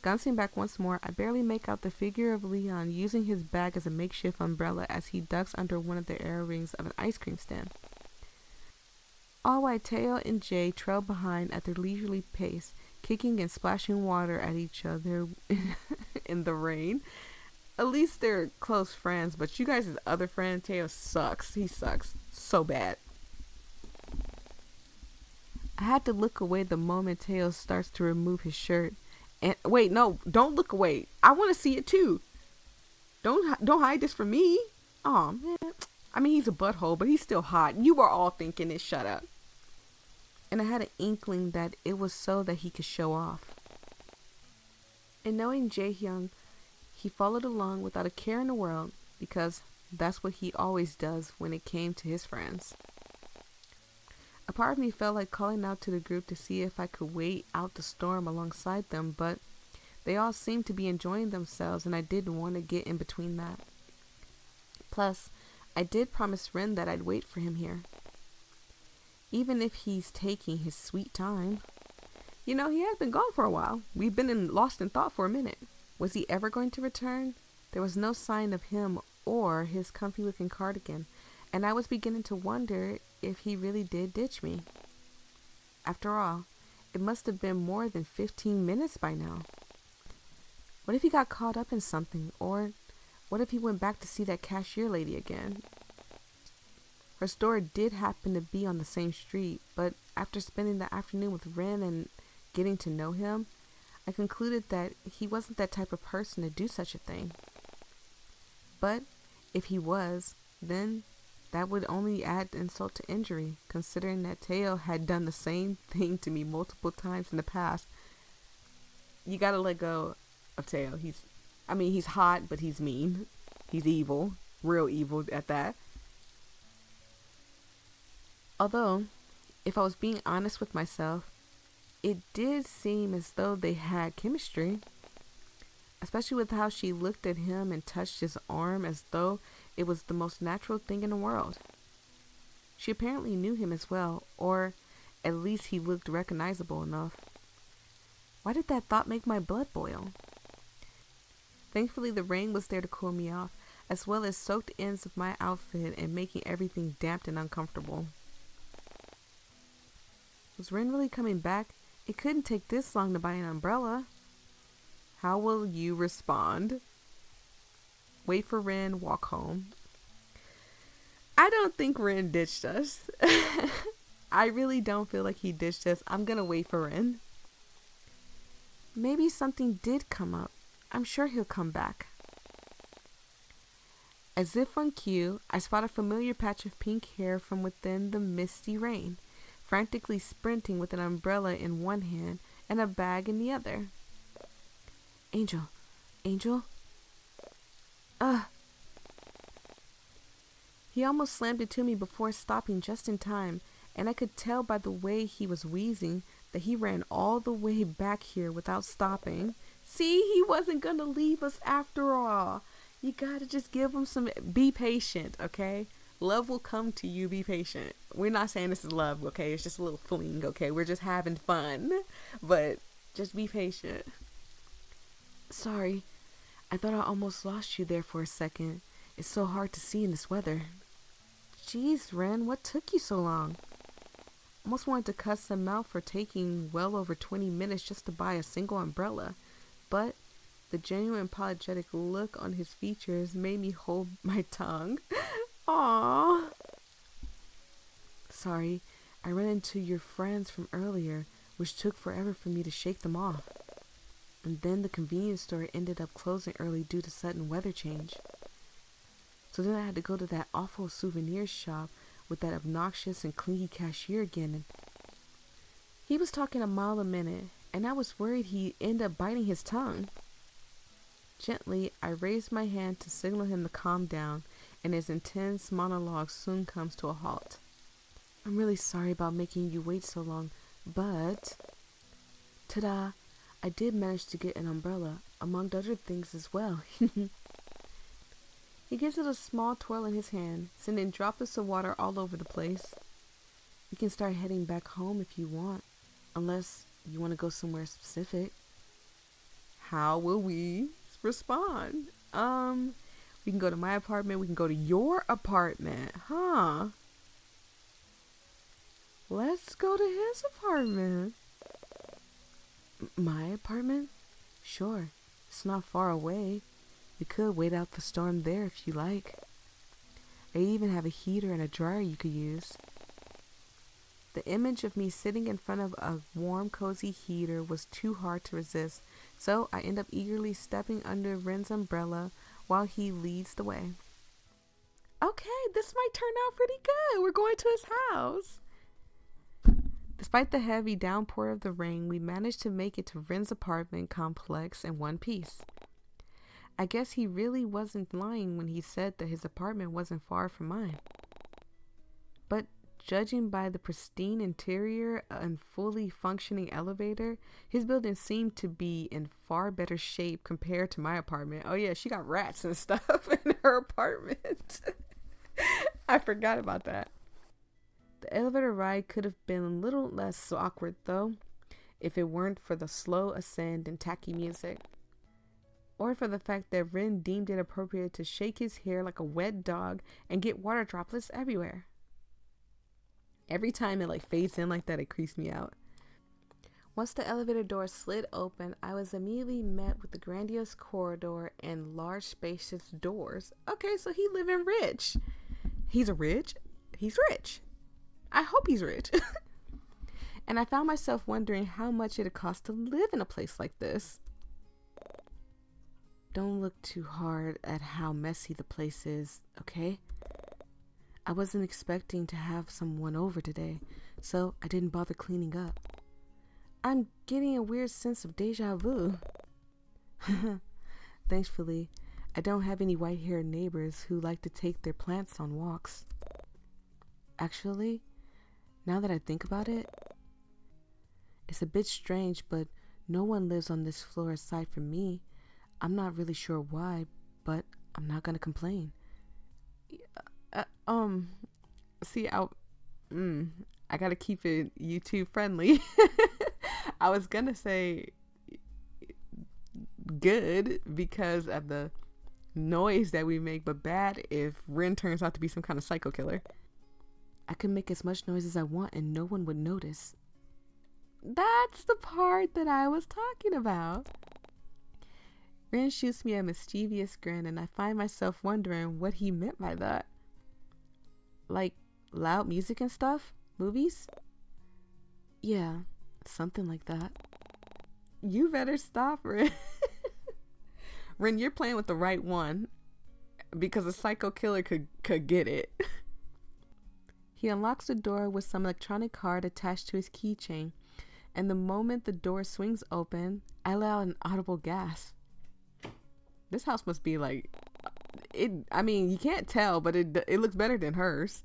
Glancing back once more, I barely make out the figure of Leon using his bag as a makeshift umbrella as he ducks under one of the air rings of an ice cream stand. All while Teo and Jay trail behind at their leisurely pace, kicking and splashing water at each other in the rain. At least they're close friends, but you guys' other friend, Teo, sucks. He sucks so bad. I had to look away the moment Teo starts to remove his shirt. And wait, no, don't look away. I want to see it too. Don't hide this from me. Oh man, I mean he's a butthole, but he's still hot. You were all thinking it. Shut up. And I had an inkling that it was so that he could show off. And knowing Jaehyung, he followed along without a care in the world because that's what he always does when it came to his friends. A part of me felt like calling out to the group to see if I could wait out the storm alongside them, but they all seemed to be enjoying themselves and I didn't want to get in between that. Plus, I did promise Ren that I'd wait for him here. Even if he's taking his sweet time. You know, he has been gone for a while. We've been lost in thought for a minute. Was he ever going to return? There was no sign of him or his comfy looking cardigan, and I was beginning to wonder if he really did ditch me. After all, it must have been more than 15 minutes by now. What if he got caught up in something, or what if he went back to see that cashier lady again? Her store did happen to be on the same street, but after spending the afternoon with Ren and getting to know him, I concluded that he wasn't that type of person to do such a thing. But if he was, then that would only add insult to injury, considering that Teo had done the same thing to me multiple times in the past. You gotta let go of Teo. He's hot, but he's mean. He's evil. Real evil at that. Although, if I was being honest with myself, it did seem as though they had chemistry. Especially with how she looked at him and touched his arm as though it was the most natural thing in the world. She apparently knew him as well, or at least he looked recognizable enough. Why did that thought make my blood boil? Thankfully, the rain was there to cool me off, as well as soak the ends of my outfit and making everything damp and uncomfortable. Was Ren really coming back? It couldn't take this long to buy an umbrella. How will you respond? Wait for Ren, walk home. I don't think Ren ditched us. I really don't feel like he ditched us. I'm gonna wait for Ren. Maybe something did come up. I'm sure he'll come back. As if on cue, I spot a familiar patch of pink hair from within the misty rain, frantically sprinting with an umbrella in one hand and a bag in the other. Angel. He almost slammed it to me before stopping just in time, and I could tell by the way he was wheezing that he ran all the way back here without stopping. See, he wasn't gonna leave us after all. You gotta just give him some, be patient, okay? Love will come to you, be patient. We're not saying this is love, okay? It's just a little fling, okay? We're just having fun, but just be patient. Sorry, I thought I almost lost you there for a second. It's so hard to see in this weather. Jeez, Ren, what took you so long? Almost wanted to cuss him out for taking well over 20 minutes just to buy a single umbrella, but the genuine apologetic look on his features made me hold my tongue. Aww. Sorry, I ran into your friends from earlier, which took forever for me to shake them off. And then the convenience store ended up closing early due to sudden weather change. So then I had to go to that awful souvenir shop with that obnoxious and clingy cashier again. And he was talking a mile a minute, and I was worried he'd end up biting his tongue. Gently, I raised my hand to signal him to calm down, and his intense monologue soon comes to a halt. I'm really sorry about making you wait so long, but... Ta-da! I did manage to get an umbrella, among other things as well. He gives it a small twirl in his hand, sending droplets of water all over the place. We can start heading back home if you want, unless you want to go somewhere specific. How will we respond? We can go to my apartment, we can go to your apartment, huh? Let's go to his apartment. My apartment? Sure, it's not far away. We could wait out the storm there if you like. I even have a heater and a dryer you could use. The image of me sitting in front of a warm, cozy heater was too hard to resist, so I end up eagerly stepping under Ren's umbrella while he leads the way. Okay, this might turn out pretty good. We're going to his house. Despite the heavy downpour of the rain, we managed to make it to Ren's apartment complex in one piece. I guess he really wasn't lying when he said that his apartment wasn't far from mine. But judging by the pristine interior and fully functioning elevator, his building seemed to be in far better shape compared to my apartment. Oh yeah, she got rats and stuff in her apartment. I forgot about that. The elevator ride could have been a little less awkward though, if it weren't for the slow ascent and tacky music. Or for the fact that Ren deemed it appropriate to shake his hair like a wet dog and get water droplets everywhere. Every time it fades in like that, it creeps me out. Once the elevator door slid open, I was immediately met with the grandiose corridor and large spacious doors. Okay, so he living rich. He's rich. I hope he's rich. And I found myself wondering how much it'd cost to live in a place like this. Don't look too hard at how messy the place is, okay? I wasn't expecting to have someone over today, so I didn't bother cleaning up. I'm getting a weird sense of deja vu. Thankfully, I don't have any white-haired neighbors who like to take their plants on walks. Actually, now that I think about it, it's a bit strange, but no one lives on this floor aside from me. I'm not really sure why, but I'm not gonna complain. I gotta keep it YouTube friendly. I was gonna say good because of the noise that we make, but bad if Ren turns out to be some kind of psycho killer. I could make as much noise as I want and no one would notice. That's the part that I was talking about. Ren shoots me a mischievous grin and I find myself wondering what he meant by that. Like loud music and stuff? Movies? Yeah, something like that. You better stop, Ren. Ren, you're playing with the right one because a psycho killer could get it. He unlocks the door with some electronic card attached to his keychain, and the moment the door swings open, I let out an audible gasp. This house must be you can't tell, but it looks better than hers.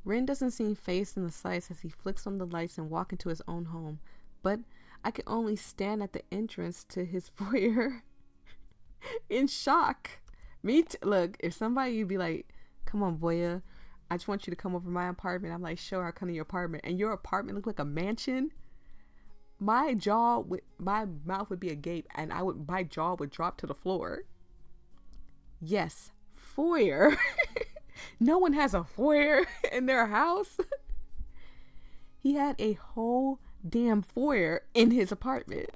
Ren doesn't seem fazed in the slightest as he flicks on the lights and walks into his own home, but I can only stand at the entrance to his foyer in shock. Look, if somebody would be like, come on, Voyia, I just want you to come over to my apartment. I'm like, sure, I'll come to your apartment. And your apartment looked like a mansion. My mouth would be agape and my jaw would drop to the floor. Yes, foyer. No one has a foyer in their house. He had a whole damn foyer in his apartment.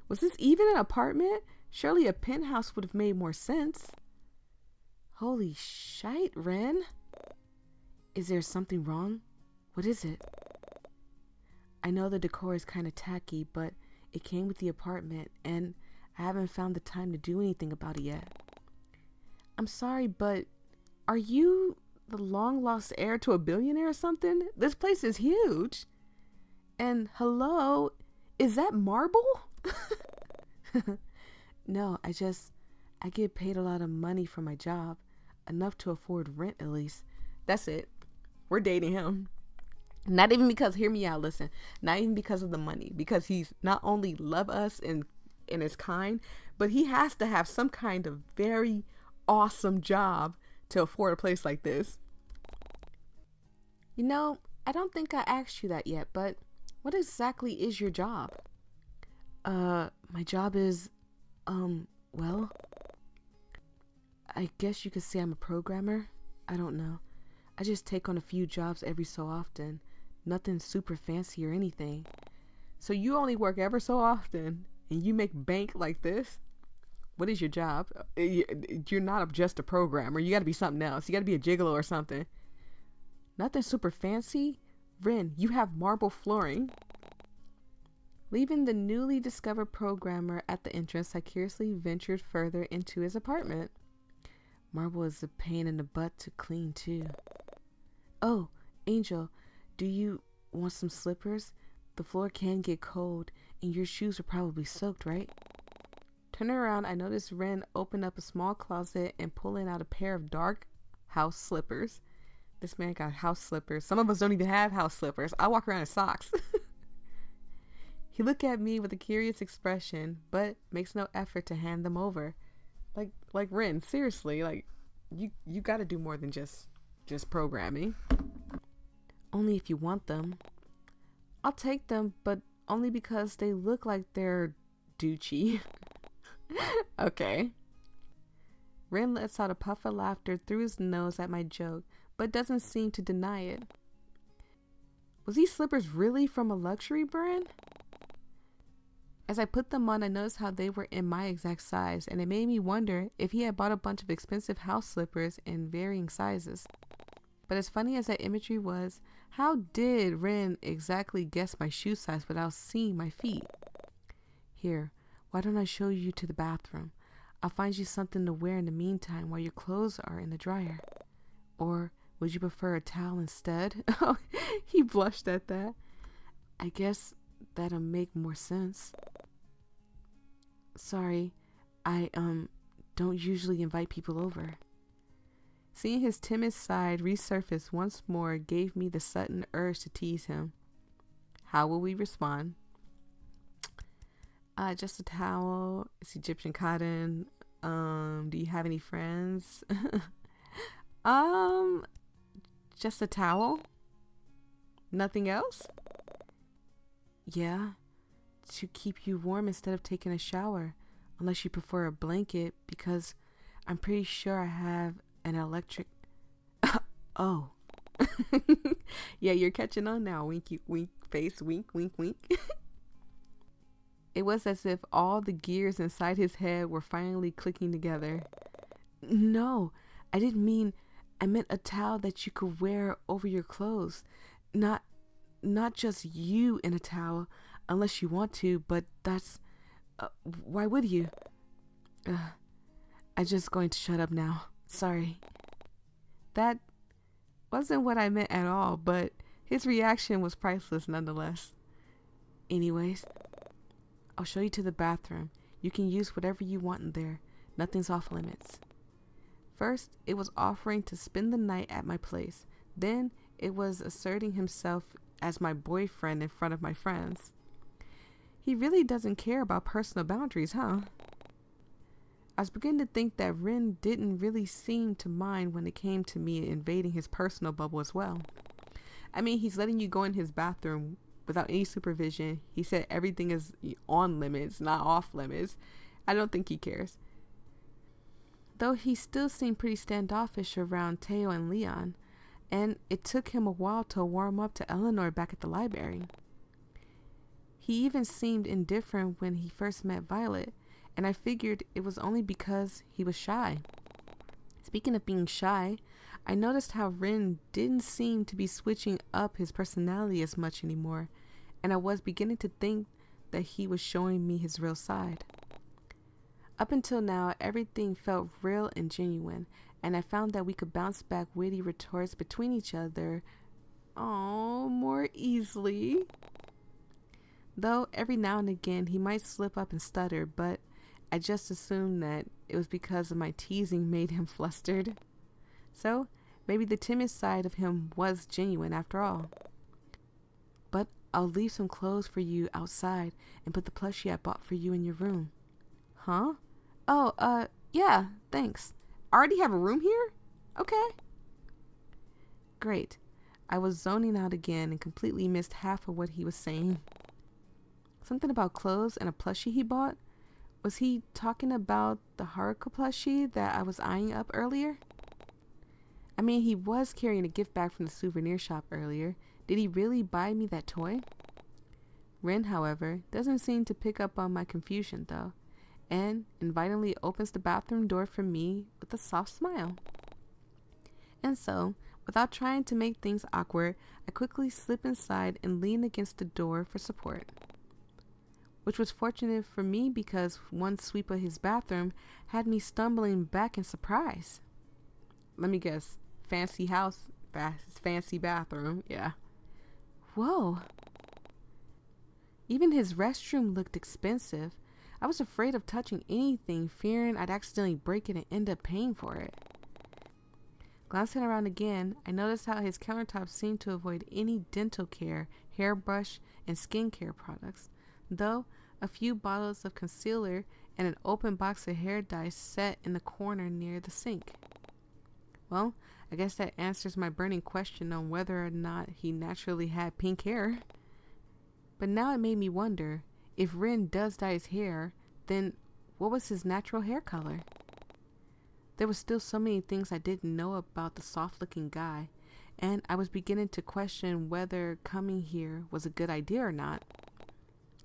Was this even an apartment? Surely a penthouse would have made more sense. Holy shite, Ren. Is there something wrong? What is it? I know the decor is kind of tacky, but it came with the apartment, and I haven't found the time to do anything about it yet. I'm sorry, but are you the long-lost heir to a billionaire or something? This place is huge. And hello, is that marble? No, I get paid a lot of money for my job. Enough to afford rent at least. That's it. We're dating him. Not even because, hear me out, listen, not even because of the money, because he's not only love us and is kind, but he has to have some kind of very awesome job to afford a place like this. You know, I don't think I asked you that yet, but what exactly is your job? My job is, well, I guess you could say I'm a programmer. I don't know. I just take on a few jobs every so often. Nothing super fancy or anything. So you only work ever so often and you make bank like this? What is your job? You're not just a programmer. You got to be something else. You got to be a gigolo or something. Nothing super fancy. Rin, you have marble flooring. Leaving the newly discovered programmer at the entrance, I curiously ventured further into his apartment. Marble is a pain in the butt to clean, too. Oh, Angel, do you want some slippers? The floor can get cold, and your shoes are probably soaked, right? Turning around, I noticed Ren open up a small closet and pulling out a pair of dark house slippers. This man got house slippers. Some of us don't even have house slippers. I walk around in socks. He looked at me with a curious expression, but makes no effort to hand them over. Like Ren, seriously, like you got to do more than just programming. Only if you want them. I'll take them, but only because they look like they're Doochie. Okay. Ren lets out a puff of laughter through his nose at my joke, but doesn't seem to deny it. Was these slippers really from a luxury brand? As I put them on, I noticed how they were in my exact size, and it made me wonder if he had bought a bunch of expensive house slippers in varying sizes. But as funny as that imagery was, how did Ren exactly guess my shoe size without seeing my feet? Here, why don't I show you to the bathroom? I'll find you something to wear in the meantime while your clothes are in the dryer. Or would you prefer a towel instead? Oh, he blushed at that. I guess that'll make more sense. Sorry, I don't usually invite people over. Seeing his timid side resurface once more gave me the sudden urge to tease him. How will we respond? Just a towel. It's Egyptian cotton. Do you have any friends? Just a towel? Nothing else? Yeah, to keep you warm instead of taking a shower, unless you prefer a blanket, because I'm pretty sure I have an electric... Oh. Yeah, you're catching on now. Winky, wink, face, wink, wink, wink. It was as if all the gears inside his head were finally clicking together. No, I didn't mean... I meant a towel that you could wear over your clothes. Not just you in a towel, unless you want to, but that's... why would you? I'm just going to shut up now. Sorry. That wasn't what I meant at all, but his reaction was priceless nonetheless. Anyways, I'll show you to the bathroom. You can use whatever you want in there. Nothing's off limits. First, it was offering to spend the night at my place. Then, it was asserting himself as my boyfriend in front of my friends. He really doesn't care about personal boundaries, huh? I was beginning to think that Ren didn't really seem to mind when it came to me invading his personal bubble as well. I mean, he's letting you go in his bathroom without any supervision. He said everything is on limits, not off limits. I don't think he cares. Though he still seemed pretty standoffish around Teo and Leon, and it took him a while to warm up to Eleanor back at the library. He even seemed indifferent when he first met Violet, and I figured it was only because he was shy. Speaking of being shy, I noticed how Ren didn't seem to be switching up his personality as much anymore, and I was beginning to think that he was showing me his real side. Up until now, everything felt real and genuine, and I found that we could bounce back witty retorts between each other, more easily. Though every now and again he might slip up and stutter, but I just assumed that it was because of my teasing made him flustered. So, maybe the timid side of him was genuine after all. But I'll leave some clothes for you outside and put the plushie I bought for you in your room. Huh? Oh, yeah, thanks. I already have a room here? Okay. Great. I was zoning out again and completely missed half of what he was saying. Something about clothes and a plushie he bought? Was he talking about the Haruka plushie that I was eyeing up earlier? I mean, he was carrying a gift bag from the souvenir shop earlier. Did he really buy me that toy? Ren, however, doesn't seem to pick up on my confusion, though. and invitingly opens the bathroom door for me with a soft smile. And so, without trying to make things awkward, I quickly slip inside and lean against the door for support. Which was fortunate for me because one sweep of his bathroom had me stumbling back in surprise. Let me guess, fancy house, fancy bathroom, yeah. Whoa. Even his restroom looked expensive. I was afraid of touching anything, fearing I'd accidentally break it and end up paying for it. Glancing around again, I noticed how his countertops seemed to avoid any dental care, hairbrush, and skincare products, though a few bottles of concealer and an open box of hair dye set in the corner near the sink. Well, I guess that answers my burning question on whether or not he naturally had pink hair. But now it made me wonder, if Rin does dye his hair, then what was his natural hair color? There were still so many things I didn't know about the soft-looking guy, and I was beginning to question whether coming here was a good idea or not.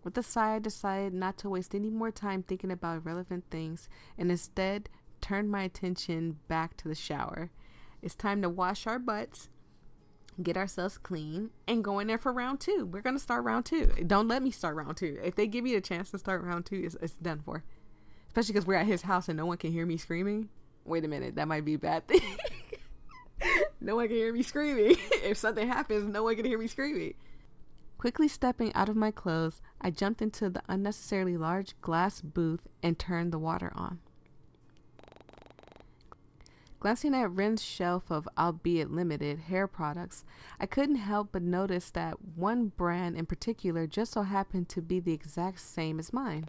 With a sigh, I decided not to waste any more time thinking about relevant things, and instead turned my attention back to the shower. It's time to wash our butts, get ourselves clean, and go in there for round 2. We're going to start round 2. Don't let me start round 2. If they give me a chance to start round 2, it's done for. Especially because we're at his house and no one can hear me screaming. Wait a minute, that might be a bad thing. No one can hear me screaming. If something happens, no one can hear me screaming. Quickly stepping out of my clothes, I jumped into the unnecessarily large glass booth and turned the water on. Glancing at Rin's shelf of, albeit limited, hair products, I couldn't help but notice that one brand in particular just so happened to be the exact same as mine.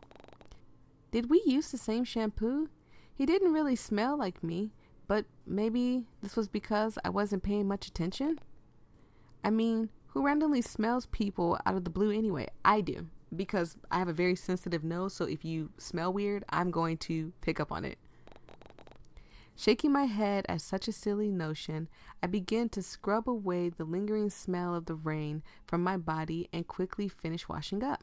Did we use the same shampoo? He didn't really smell like me, but maybe this was because I wasn't paying much attention? I mean, who randomly smells people out of the blue anyway? I do, because I have a very sensitive nose, so if you smell weird, I'm going to pick up on it. Shaking my head at such a silly notion, I began to scrub away the lingering smell of the rain from my body and quickly finish washing up.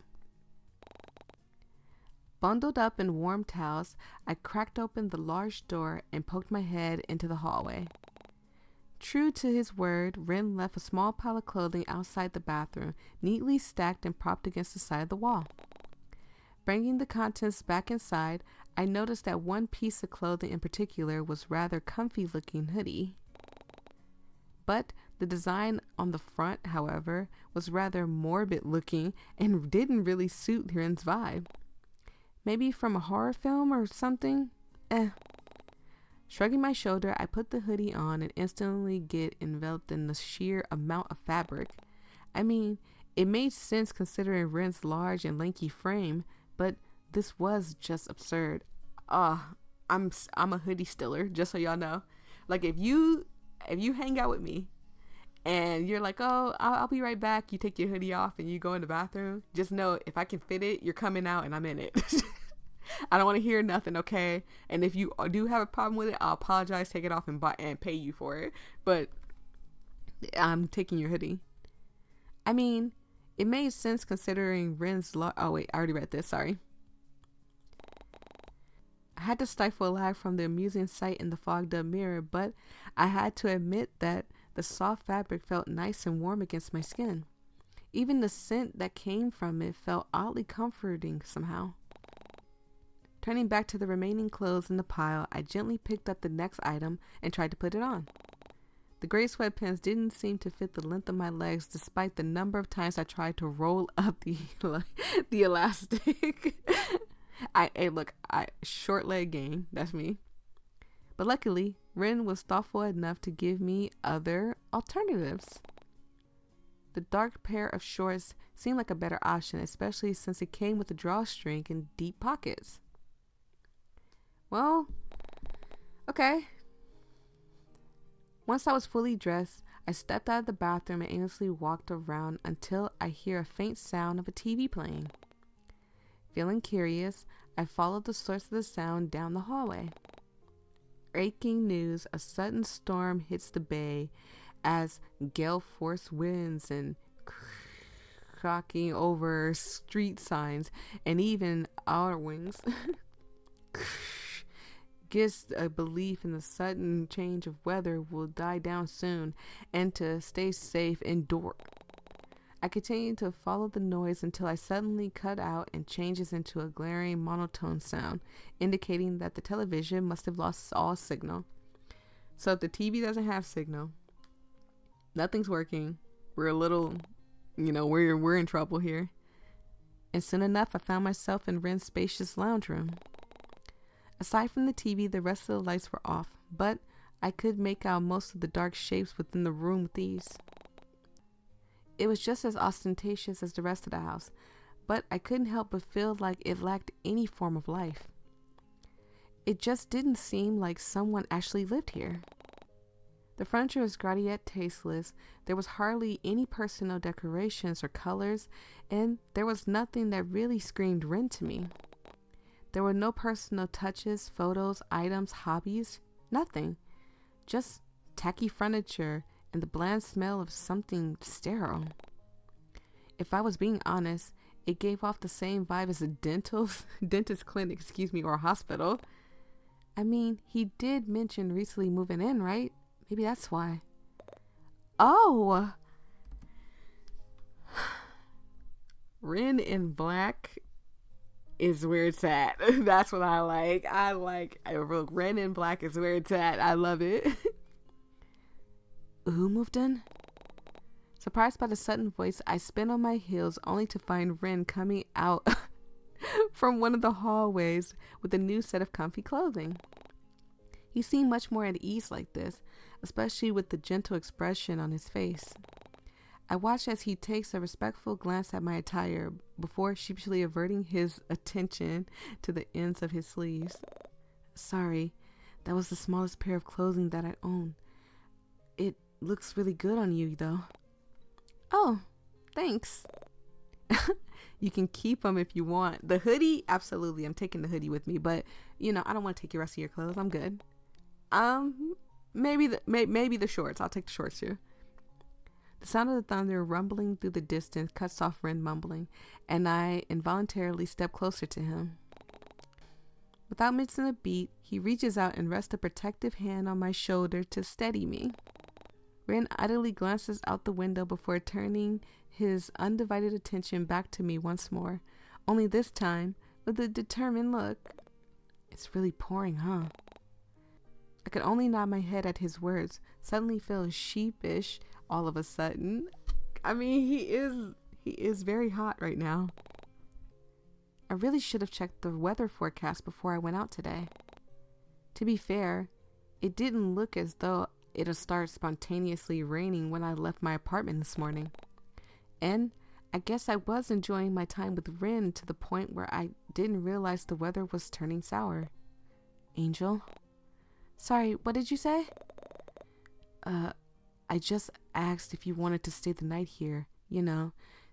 Bundled up in warm towels, I cracked open the large door and poked my head into the hallway. True to his word, Rin left a small pile of clothing outside the bathroom, neatly stacked and propped against the side of the wall. Bringing the contents back inside, I noticed that one piece of clothing in particular was rather comfy-looking hoodie. But the design on the front, however, was rather morbid-looking and didn't really suit Rin's vibe. Maybe from a horror film or something? Shrugging my shoulder, I put the hoodie on and instantly get enveloped in the sheer amount of fabric. I mean, it made sense considering Rin's large and lanky frame, but this was just absurd. I'm a hoodie stiller, just so y'all know. Like if you hang out with me and you're like, oh, I'll be right back. You take your hoodie off and you go in the bathroom. Just know if I can fit it, you're coming out and I'm in it. I don't want to hear nothing, okay? And if you do have a problem with it, I'll apologize, take it off and pay you for it. But I'm taking your hoodie. I mean, it made sense considering Rin's oh wait, I already read this, sorry. I had to stifle a laugh from the amusing sight in the fogged up mirror, but I had to admit that the soft fabric felt nice and warm against my skin. Even the scent that came from it felt oddly comforting somehow. Turning back to the remaining clothes in the pile, I gently picked up the next item and tried to put it on. The gray sweatpants didn't seem to fit the length of my legs despite the number of times I tried to roll up the elastic. Short leg gang, that's me. But luckily, Rin was thoughtful enough to give me other alternatives. The dark pair of shorts seemed like a better option, especially since it came with a drawstring and deep pockets. Well, okay. Once I was fully dressed, I stepped out of the bathroom and aimlessly walked around until I hear a faint sound of a TV playing. Feeling curious, I followed the source of the sound down the hallway. Breaking news, a sudden storm hits the bay as gale force winds and cracking over street signs and even our wings Guess a belief in the sudden change of weather will die down soon, and to stay safe indoor. I continued to follow the noise until I suddenly cut out and changes into a glaring monotone sound, indicating that the television must have lost all signal. So if the TV doesn't have signal, nothing's working. We're a little, we're in trouble here. And soon enough, I found myself in Ren's spacious lounge room. Aside from the TV, the rest of the lights were off, but I could make out most of the dark shapes within the room with ease. It was just as ostentatious as the rest of the house, but I couldn't help but feel like it lacked any form of life. It just didn't seem like someone actually lived here. The furniture was gaudy yet tasteless. There was hardly any personal decorations or colors, and there was nothing that really screamed Ren to me. There were no personal touches, photos, items, hobbies, nothing. Just tacky furniture and the bland smell of something sterile. If I was being honest, it gave off the same vibe as a dentist clinic, or a hospital. I mean, he did mention recently moving in, right? Maybe that's why. Oh! Ren in black is where it's at. That's what I like. Ren in black is where it's at. I love it. Who moved in? Surprised by the sudden voice, I spin on my heels only to find Ren coming out from one of the hallways with a new set of comfy clothing. He seemed much more at ease like this, especially with the gentle expression on his face. I watch as he takes a respectful glance at my attire before sheepishly averting his attention to the ends of his sleeves. Sorry, that was the smallest pair of clothing that I own. It looks really good on you, though. Oh, thanks. You can keep them if you want. The hoodie, absolutely. I'm taking the hoodie with me, but I don't want to take the rest of your clothes. I'm good. Maybe the shorts. I'll take the shorts too. The sound of the thunder rumbling through the distance cuts off Ren mumbling, and I involuntarily step closer to him. Without missing a beat, he reaches out and rests a protective hand on my shoulder to steady me. Ren idly glances out the window before turning his undivided attention back to me once more, only this time with a determined look. It's really pouring, huh? I could only nod my head at his words, suddenly feel sheepish all of a sudden. I mean, he is very hot right now. I really should have checked the weather forecast before I went out today. To be fair, it didn't look as though it'll start spontaneously raining when I left my apartment this morning. And I guess I was enjoying my time with Ren to the point where I didn't realize the weather was turning sour. Angel? Sorry, what did you say? I just asked if you wanted to stay the night here,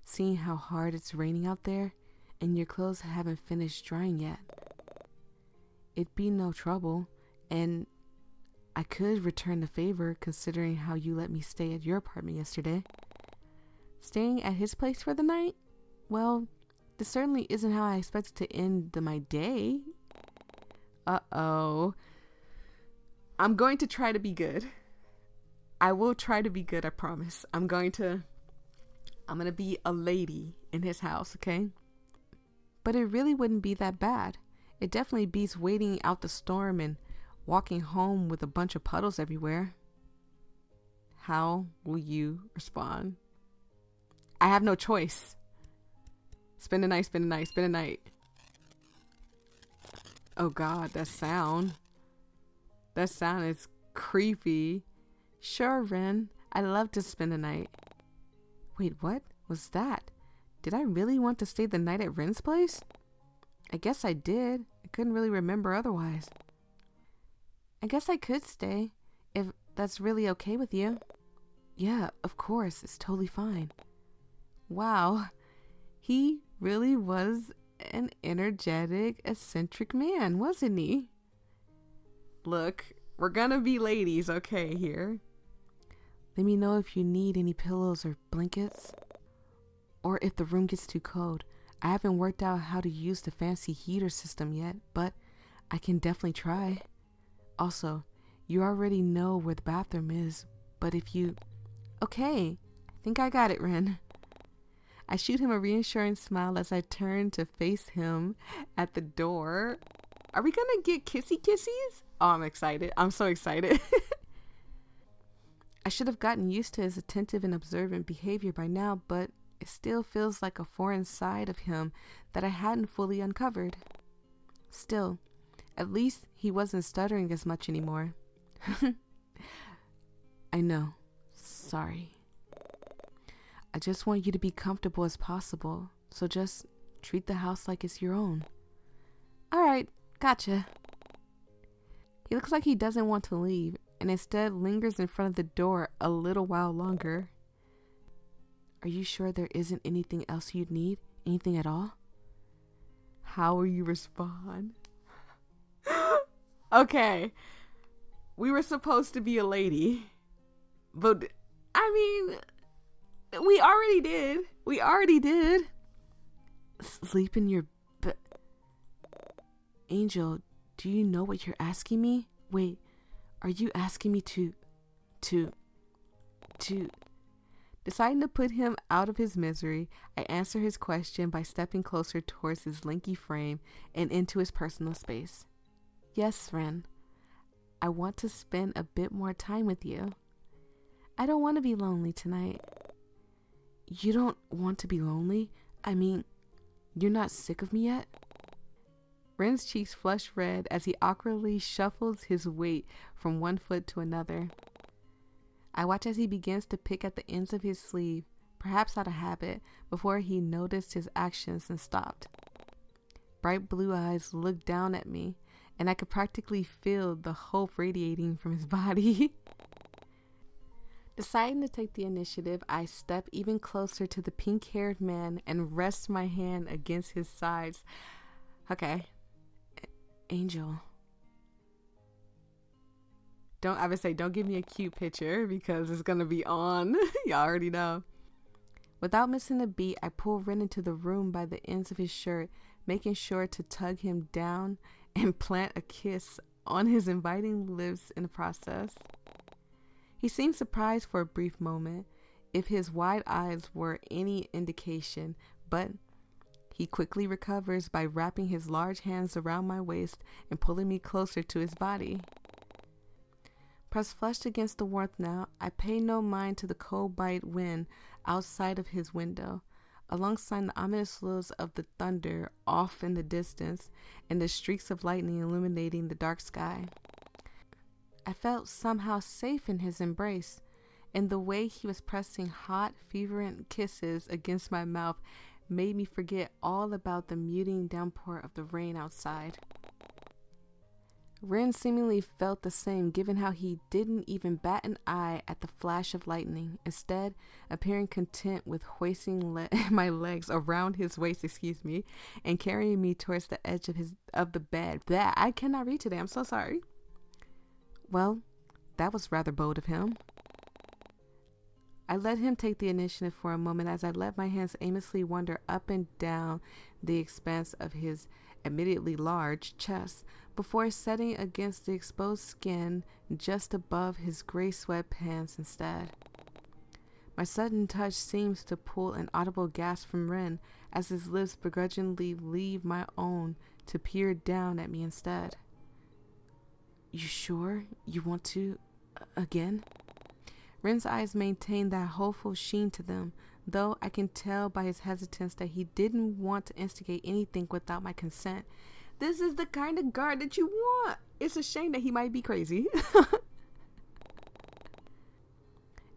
seeing how hard it's raining out there, and your clothes haven't finished drying yet. It'd be no trouble, and I could return the favor considering how you let me stay at your apartment yesterday. Staying at his place for the night? Well, this certainly isn't how I expected to end my day. Uh-oh. I'm going to try to be good. I will try to be good, I promise. I'm going to be a lady in his house, okay? But it really wouldn't be that bad. It definitely beats waiting out the storm and walking home with a bunch of puddles everywhere. How will you respond? I have no choice. Spend the night, spend the night, spend the night. Oh God, that sound. That sound is creepy. Sure, Ren. I'd love to spend the night. Wait, what was that? Did I really want to stay the night at Ren's place? I guess I did. I couldn't really remember otherwise. I guess I could stay, if that's really okay with you. Yeah, of course. It's totally fine. Wow. He really was an energetic, eccentric man, wasn't he? Look, we're gonna be ladies, okay, here. Let me know if you need any pillows or blankets. Or if the room gets too cold. I haven't worked out how to use the fancy heater system yet, but I can definitely try. Also, you already know where the bathroom is, but if you... Okay, I think I got it, Ren. I shoot him a reassuring smile as I turn to face him at the door. Are we gonna get kissy kissies? Oh, I'm excited. I'm so excited. I should have gotten used to his attentive and observant behavior by now, but it still feels like a foreign side of him that I hadn't fully uncovered. Still, at least he wasn't stuttering as much anymore. I know. Sorry. I just want you to be comfortable as possible, so just treat the house like it's your own. Alright, gotcha. He looks like he doesn't want to leave, and instead lingers in front of the door a little while longer. Are you sure there isn't anything else you'd need? Anything at all? How will you respond? Okay. We were supposed to be a lady. But, I mean, we already did. We already did. Sleep in your bed. Angel, do you know what you're asking me? Wait, are you asking me to... Deciding to put him out of his misery, I answer his question by stepping closer towards his lanky frame and into his personal space. Yes, Ren. I want to spend a bit more time with you. I don't want to be lonely tonight. You don't want to be lonely? I mean, you're not sick of me yet? Ren's cheeks flush red as he awkwardly shuffles his weight from one foot to another. I watch as he begins to pick at the ends of his sleeve, perhaps out of habit, before he noticed his actions and stopped. Bright blue eyes looked down at me, and I could practically feel the hope radiating from his body. Deciding to take the initiative, I step even closer to the pink-haired man and rest my hand against his sides. Okay. Angel. Don't give me a cute picture because it's gonna be on. Y'all already know. Without missing a beat, I pull Ren into the room by the ends of his shirt, making sure to tug him down and plant a kiss on his inviting lips in the process. He seemed surprised for a brief moment, if his wide eyes were any indication, but he quickly recovers by wrapping his large hands around my waist and pulling me closer to his body. Pressed flushed against the warmth now, I pay no mind to the cold bright wind outside of his window, alongside the ominous lules of the thunder off in the distance and the streaks of lightning illuminating the dark sky. I felt somehow safe in his embrace, and the way he was pressing hot, fervent kisses against my mouth made me forget all about the muting downpour of the rain outside. Ren seemingly felt the same, given how he didn't even bat an eye at the flash of lightning, instead appearing content with hoisting my legs around his waist, and carrying me towards the edge of the bed. Blah, I cannot read today, I'm so sorry. Well, that was rather bold of him. I let him take the initiative for a moment as I let my hands aimlessly wander up and down the expanse of his admittedly large chest before setting against the exposed skin just above his gray sweatpants instead. My sudden touch seems to pull an audible gasp from Ren as his lips begrudgingly leave my own to peer down at me instead. You sure you want to again? Ren's eyes maintained that hopeful sheen to them, though I can tell by his hesitance that he didn't want to instigate anything without my consent. This is the kind of guard that you want. It's a shame that he might be crazy.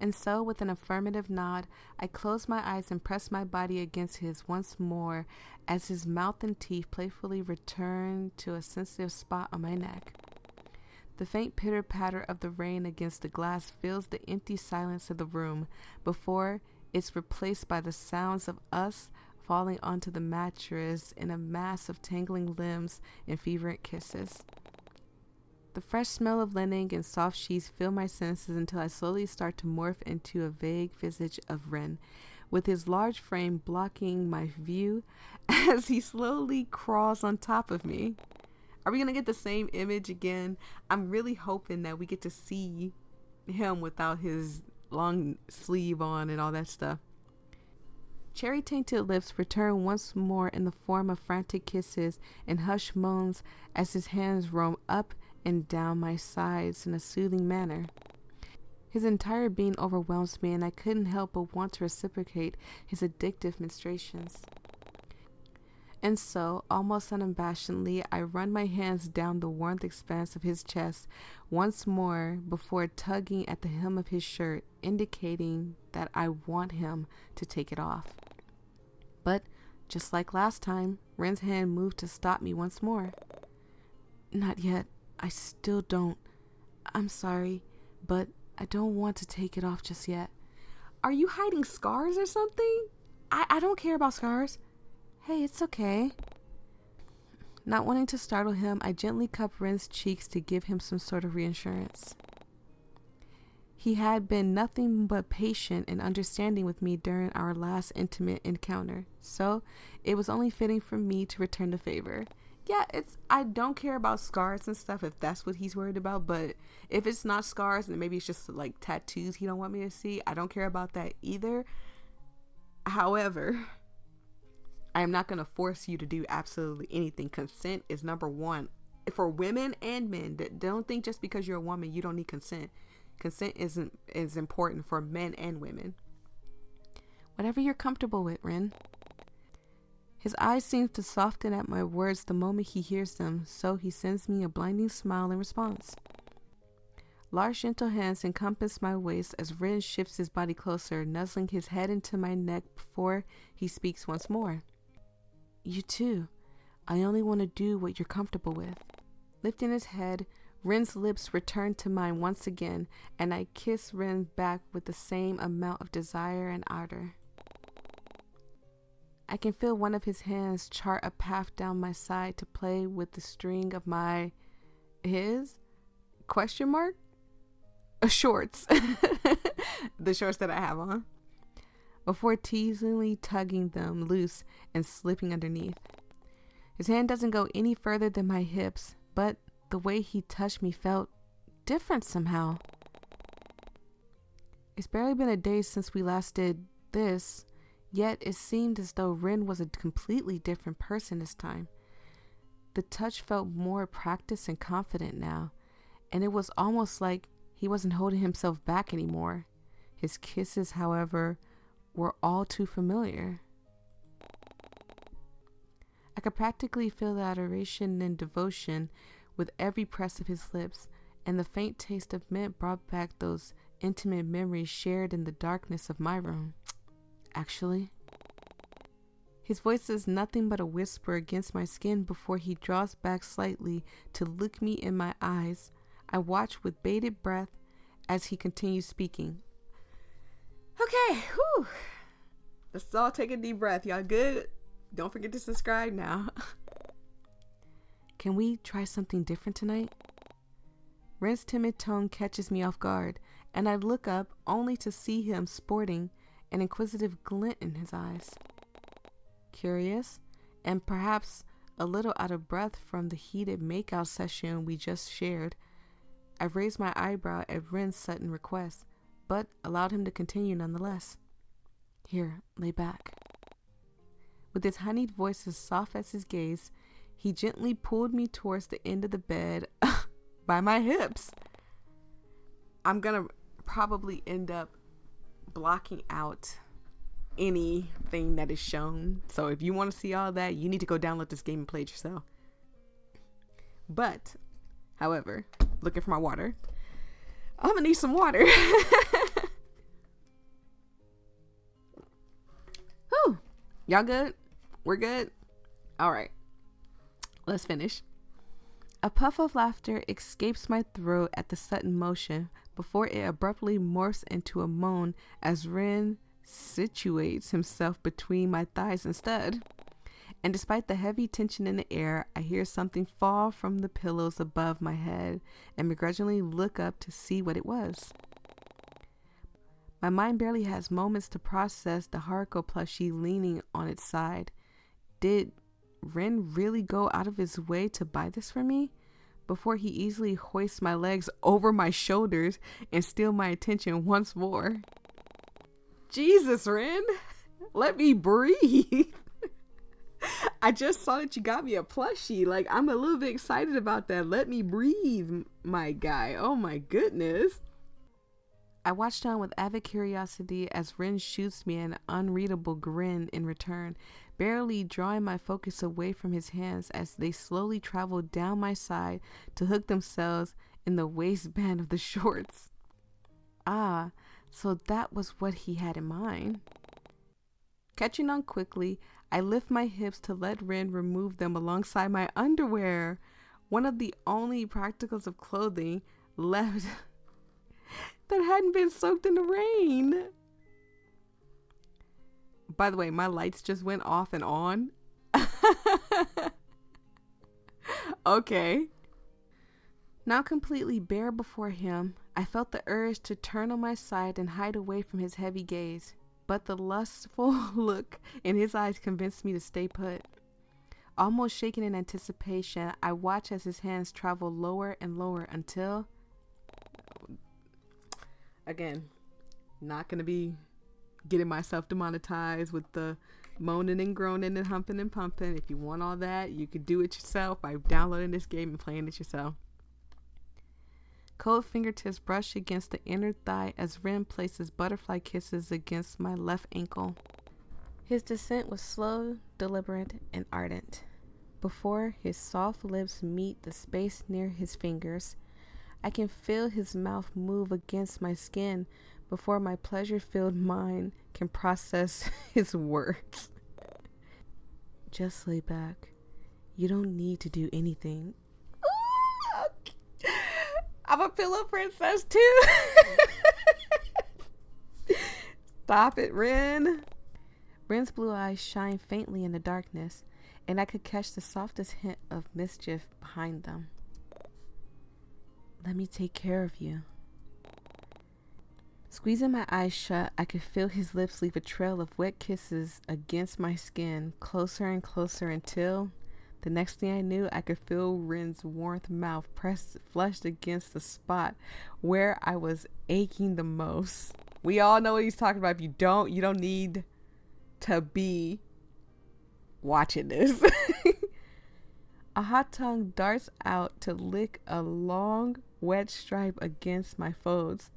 And so, with an affirmative nod, I closed my eyes and pressed my body against his once more as his mouth and teeth playfully returned to a sensitive spot on my neck. The faint pitter-patter of the rain against the glass fills the empty silence of the room before it's replaced by the sounds of us falling onto the mattress in a mass of tangling limbs and fervent kisses. The fresh smell of linen and soft sheets fill my senses until I slowly start to morph into a vague visage of Ren, with his large frame blocking my view as he slowly crawls on top of me. Are we gonna get the same image again? I'm really hoping that we get to see him without his long sleeve on and all that stuff. Cherry tainted lips return once more in the form of frantic kisses and hushed moans as his hands roam up and down my sides in a soothing manner. His entire being overwhelms me, and I couldn't help but want to reciprocate his addictive ministrations. And so, almost unabashedly, I run my hands down the warm expanse of his chest once more before tugging at the hem of his shirt, indicating that I want him to take it off. But, just like last time, Ren's hand moved to stop me once more. Not yet. I still don't. I'm sorry, but I don't want to take it off just yet. Are you hiding scars or something? I don't care about scars. Hey, it's okay. Not wanting to startle him, I gently cupped Ren's cheeks to give him some sort of reassurance. He had been nothing but patient and understanding with me during our last intimate encounter, so it was only fitting for me to return the favor. Yeah, I don't care about scars and stuff if that's what he's worried about, but if it's not scars and maybe it's just like tattoos he don't want me to see, I don't care about that either. However, I am not going to force you to do absolutely anything. Consent is number one for women and men. Don't think just because you're a woman you don't need consent. Consent is important for men and women. Whatever you're comfortable with, Ren. His eyes seem to soften at my words the moment he hears them, so he sends me a blinding smile in response. Large gentle hands encompass my waist as Ren shifts his body closer, nuzzling his head into my neck before he speaks once more. You too. I only want to do what you're comfortable with. Lifting his head, Ren's lips return to mine once again, and I kiss Ren back with the same amount of desire and ardor. I can feel one of his hands chart a path down my side to play with the string of his shorts. The shorts that I have on. Before teasingly tugging them loose and slipping underneath. His hand doesn't go any further than my hips, but the way he touched me felt different somehow. It's barely been a day since we last did this, yet it seemed as though Ren was a completely different person this time. The touch felt more practiced and confident now, and it was almost like he wasn't holding himself back anymore. His kisses, however, were all too familiar. I could practically feel the adoration and devotion with every press of his lips, and the faint taste of mint brought back those intimate memories shared in the darkness of my room. Actually, his voice is nothing but a whisper against my skin before he draws back slightly to look me in my eyes. I watch with bated breath as he continues speaking. Okay, whew. Let's all take a deep breath. Y'all good? Don't forget to subscribe now. Can we try something different tonight? Ren's timid tone catches me off guard, and I look up only to see him sporting an inquisitive glint in his eyes. Curious, and perhaps a little out of breath from the heated makeout session we just shared, I raised my eyebrow at Ren's sudden request, but allowed him to continue nonetheless. Here, lay back. With his honeyed voice as soft as his gaze, he gently pulled me towards the end of the bed by my hips. I'm gonna probably end up blocking out anything that is shown. So if you want to see all that, you need to go download this game and play it yourself. But, however, looking for my water. I'm gonna need some water. Whew. Y'all good? We're good? All right. Let's finish. A puff of laughter escapes my throat at the sudden motion before it abruptly morphs into a moan as Ren situates himself between my thighs instead. And despite the heavy tension in the air, I hear something fall from the pillows above my head and begrudgingly look up to see what it was. My mind barely has moments to process the Haruko plushie leaning on its side. Did Ren really go out of his way to buy this for me? Before he easily hoists my legs over my shoulders and steal my attention once more. Jesus, Ren, let me breathe. I just saw that you got me a plushie. Like, I'm a little bit excited about that. Let me breathe, my guy. Oh my goodness. I watched on with avid curiosity as Ren shoots me an unreadable grin in return, barely drawing my focus away from his hands as they slowly travel down my side to hook themselves in the waistband of the shorts. Ah, so that was what he had in mind. Catching on quickly, I lift my hips to let Ren remove them alongside my underwear, one of the only practicals of clothing left that hadn't been soaked in the rain. By the way, my lights just went off and on. Okay. Now completely bare before him, I felt the urge to turn on my side and hide away from his heavy gaze. But the lustful look in his eyes convinced me to stay put. Almost shaking in anticipation, I watch as his hands travel lower and lower until... Again, not going to be getting myself demonetized with the moaning and groaning and humping and pumping. If you want all that, you could do it yourself by downloading this game and playing it yourself. Cold fingertips brush against the inner thigh as Ren places butterfly kisses against my left ankle. His descent was slow, deliberate, and ardent. Before his soft lips meet the space near his fingers, I can feel his mouth move against my skin before my pleasure-filled mind can process his words. Just lay back. You don't need to do anything. Ooh, okay. I'm a pillow princess too. Stop it, Ren. Ren's blue eyes shine faintly in the darkness, and I could catch the softest hint of mischief behind them. Let me take care of you. Squeezing my eyes shut, I could feel his lips leave a trail of wet kisses against my skin, closer and closer until, the next thing I knew, I could feel Ren's warm mouth flushed against the spot where I was aching the most. We all know what he's talking about. If you don't need to be watching this. A hot tongue darts out to lick a long, wet stripe against my folds,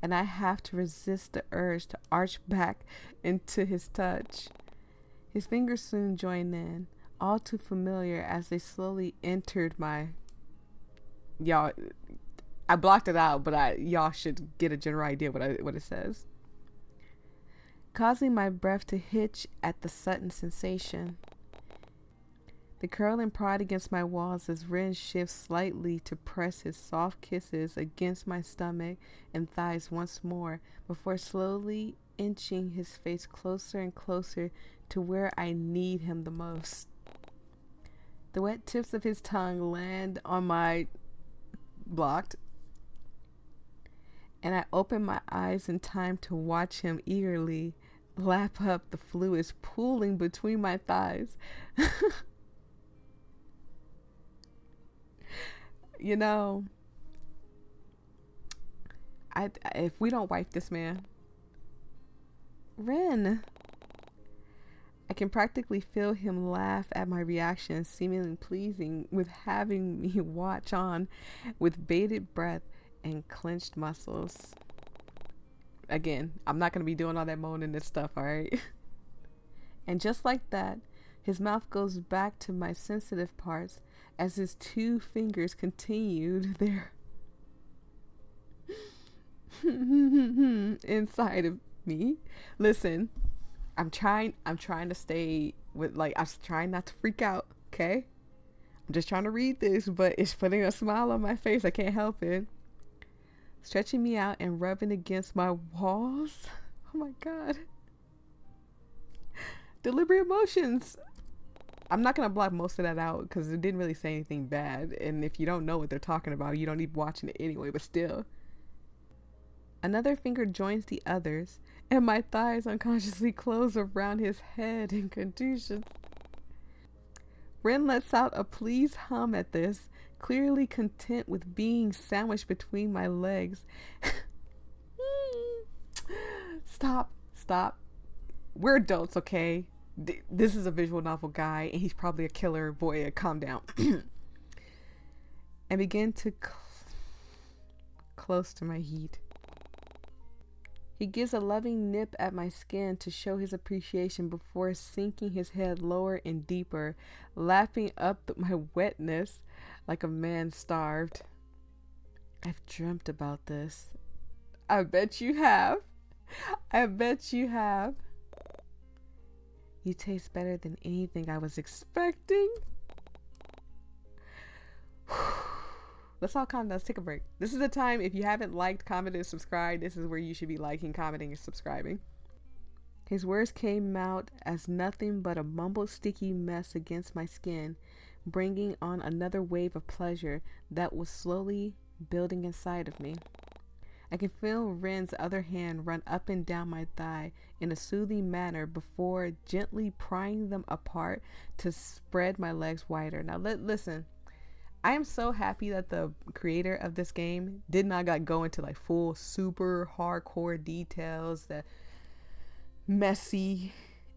and I have to resist the urge to arch back into his touch. His fingers soon join in, all too familiar as they slowly entered my... Y'all, I blocked it out, but y'all should get a general idea what it says. Causing my breath to hitch at the sudden sensation. The curl and prod against my walls as Ren shifts slightly to press his soft kisses against my stomach and thighs once more before slowly inching his face closer and closer to where I need him the most. The wet tips of his tongue land on my blocked, and I open my eyes in time to watch him eagerly lap up the fluids pooling between my thighs. You know, if we don't wipe this man, Ren. I can practically feel him laugh at my reaction, seemingly pleasing with having me watch on with bated breath and clenched muscles. Again, I'm not going to be doing all that moaning and stuff, alright? And just like that, his mouth goes back to my sensitive parts as his two fingers continued their inside of me. Listen, I'm trying to stay with, like, I'm trying not to freak out, okay? I'm just trying to read this, but it's putting a smile on my face. I can't help it. Stretching me out and rubbing against my walls. Oh my God. Deliberate emotions. I'm not going to block most of that out because it didn't really say anything bad. And if you don't know what they're talking about, you don't need watching it anyway, but still. Another finger joins the others, and my thighs unconsciously close around his head in contusion. Ren lets out a pleased hum at this, clearly content with being sandwiched between my legs. Stop, stop. We're adults, okay? This is a visual novel guy, and he's probably a killer. Voyia, calm down. And begin to close to my heat. He gives a loving nip at my skin to show his appreciation before sinking his head lower and deeper, lapping up my wetness like a man starved. I've dreamt about this. I bet you have. I bet you have. You taste better than anything I was expecting. Let's all calm down. Let's take a break. This is the time, if you haven't liked, commented, and subscribed, this is where you should be liking, commenting, and subscribing. His words came out as nothing but a mumbled sticky mess against my skin, bringing on another wave of pleasure that was slowly building inside of me. I can feel Ren's other hand run up and down my thigh in a soothing manner before gently prying them apart to spread my legs wider. Now listen, I am so happy that the creator of this game did not go into like full super hardcore details, the messy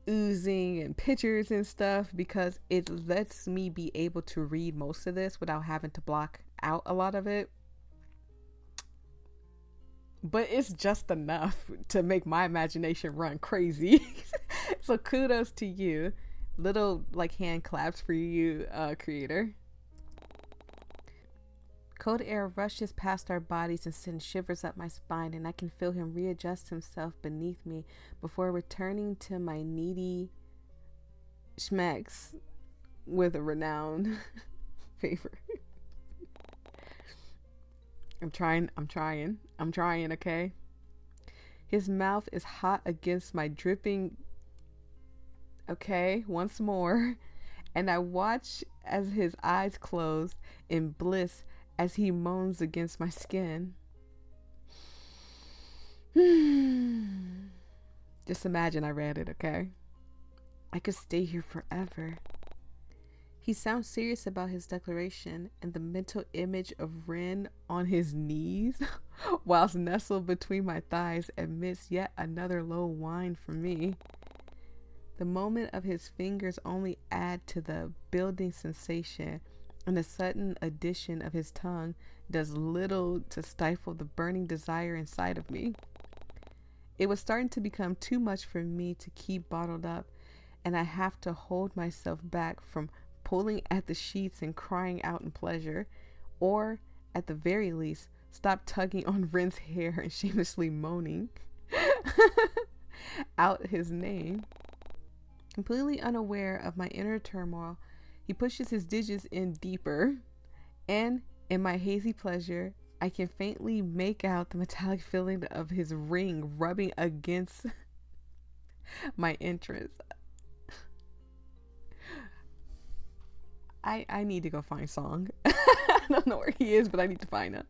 oozing and pictures and stuff, because it lets me be able to read most of this without having to block out a lot of it. But it's just enough to make my imagination run crazy. So kudos to you. Little like hand claps for you, creator. Cold air rushes past our bodies and sends shivers up my spine, and I can feel him readjust himself beneath me before returning to my needy schmecks with a renowned favor. I'm trying, okay? His mouth is hot against my dripping, okay, once more, and I watch as his eyes close in bliss as he moans against my skin. Just imagine I read it, okay? I could stay here forever. He sounds serious about his declaration, and the mental image of Ren on his knees whilst nestled between my thighs amidst yet another low whine from me. The moment of his fingers only add to the building sensation, and the sudden addition of his tongue does little to stifle the burning desire inside of me. It was starting to become too much for me to keep bottled up, and I have to hold myself back from pulling at the sheets and crying out in pleasure, or at the very least stop tugging on Ren's hair and shamelessly moaning out his name. Completely unaware of my inner turmoil, he pushes his digits in deeper, and in my hazy pleasure I can faintly make out the metallic feeling of his ring rubbing against my entrance. I need to go find Song. I don't know where he is, but I need to find him.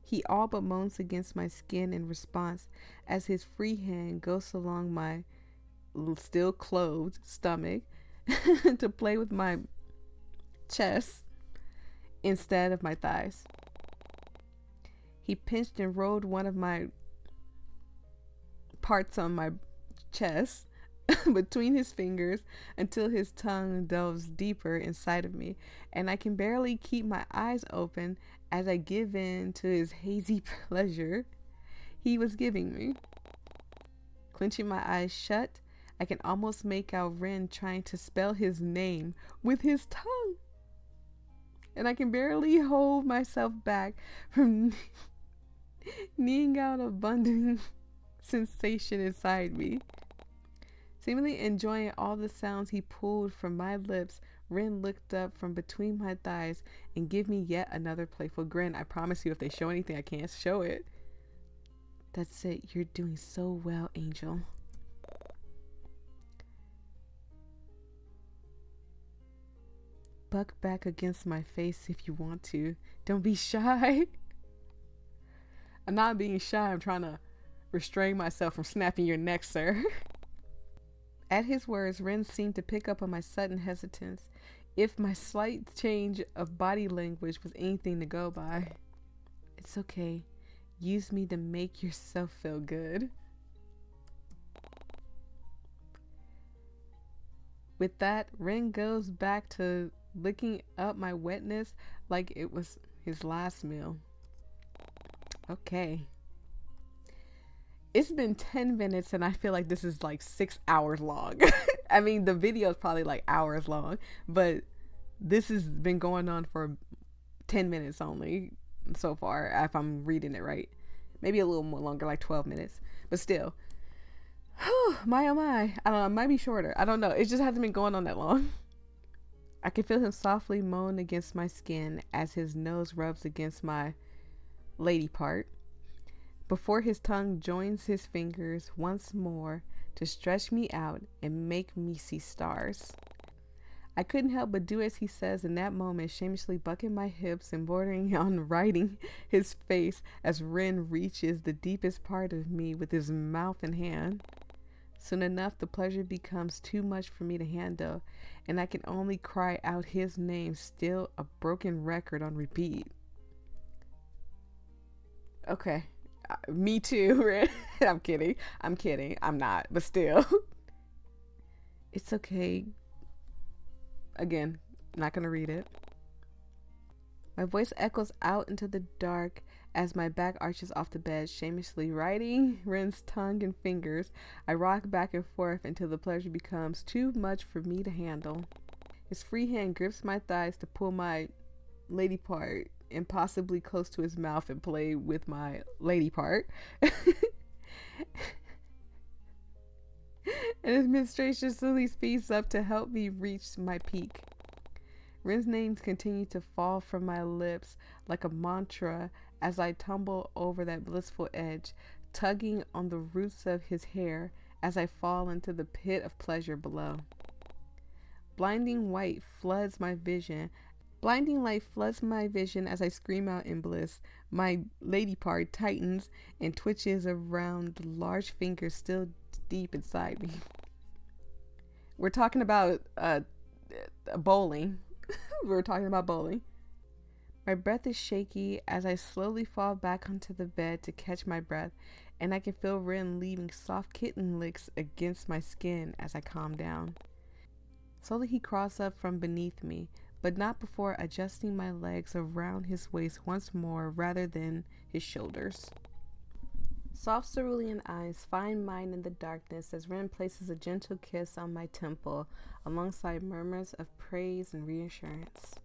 He all but moans against my skin in response as his free hand goes along my still clothed stomach to play with my chest instead of my thighs. He pinched and rolled one of my parts on my chest between his fingers until his tongue delves deeper inside of me, and I can barely keep my eyes open as I give in to his hazy pleasure he was giving me. Clenching my eyes shut, I can almost make out Ren trying to spell his name with his tongue, and I can barely hold myself back from kneeing out abundant sensation inside me. Seemingly enjoying all the sounds he pulled from my lips, Ren looked up from between my thighs and gave me yet another playful grin. I promise you, if they show anything, I can't show it. That's it. You're doing so well, Angel. Buck back against my face if you want to. Don't be shy. I'm not being shy. I'm trying to restrain myself from snapping your neck, sir. At his words, Ren seemed to pick up on my sudden hesitance. If my slight change of body language was anything to go by. It's okay. Use me to make yourself feel good. With that, Ren goes back to licking up my wetness like it was his last meal. Okay. It's been 10 minutes and I feel like this is like 6 hours long. I mean, the video is probably like hours long, but this has been going on for 10 minutes only so far, if I'm reading it right. Maybe a little more longer, like 12 minutes, but still. My oh my. I don't know, it might be shorter. I don't know. It just hasn't been going on that long. I can feel him softly moan against my skin as his nose rubs against my lady part, before his tongue joins his fingers once more to stretch me out and make me see stars. I couldn't help but do as he says in that moment, shamelessly bucking my hips and bordering on riding his face as Ren reaches the deepest part of me with his mouth and hand. Soon enough, the pleasure becomes too much for me to handle, and I can only cry out his name, still a broken record on repeat. Okay. Me too. I'm kidding. I'm not, but still. It's okay. Again, not gonna read it. My voice echoes out into the dark as my back arches off the bed, shamelessly riding Ren's tongue and fingers. I rock back and forth until the pleasure becomes too much for me to handle. His free hand grips my thighs to pull my lady part impossibly close to his mouth and play with my lady part. And his menstruation slowly speeds up to help me reach my peak. Ren's names continue to fall from my lips like a mantra as I tumble over that blissful edge, tugging on the roots of his hair as I fall into the pit of pleasure below. Blinding light floods my vision as I scream out in bliss. My lady part tightens and twitches around the large fingers still deep inside me. We're talking about bowling. We're talking about bowling. My breath is shaky as I slowly fall back onto the bed to catch my breath, and I can feel Ren leaving soft kitten licks against my skin as I calm down. Slowly he crawls up from beneath me, but not before adjusting my legs around his waist once more rather than his shoulders. Soft cerulean eyes find mine in the darkness as Ren places a gentle kiss on my temple alongside murmurs of praise and reassurance.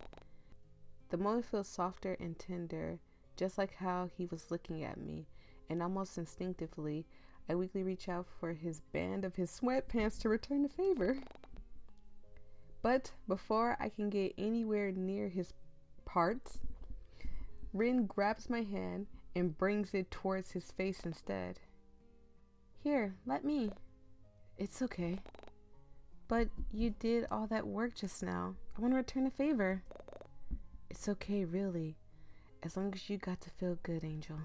The moment feels softer and tender, just like how he was looking at me, and almost instinctively, I weakly reach out for his band of his sweatpants to return the favor. But before I can get anywhere near his parts, Ren grabs my hand and brings it towards his face instead. Here, let me. It's okay. But you did all that work just now. I want to return a favor. It's okay, really. As long as you got to feel good, Angel.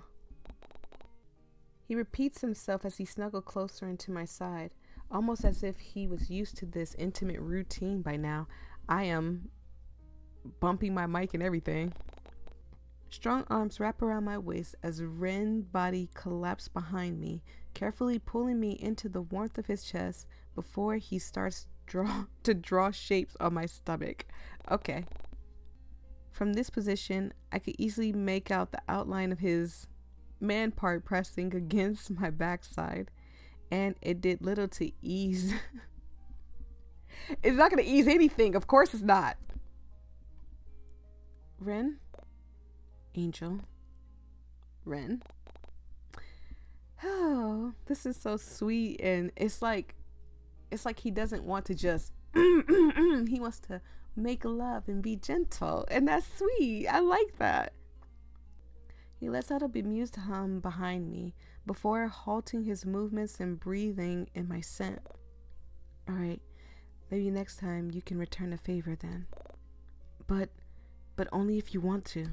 He repeats himself as he snuggled closer into my side, almost as if he was used to this intimate routine by now. I am bumping my mic and everything. Strong arms wrap around my waist as Ren's body collapses behind me, carefully pulling me into the warmth of his chest before he starts to draw shapes on my stomach. Okay. From this position, I could easily make out the outline of his man part pressing against my backside, and it did little to ease. It's not going to ease anything. Of course it's not. Ren? Angel? Ren? Oh, this is so sweet, and it's like he doesn't want to just he wants to make love and be gentle, and that's sweet. I like that. He lets out a bemused hum behind me before halting his movements and breathing in my scent. All right, maybe next time you can return a favor then. But only if you want to.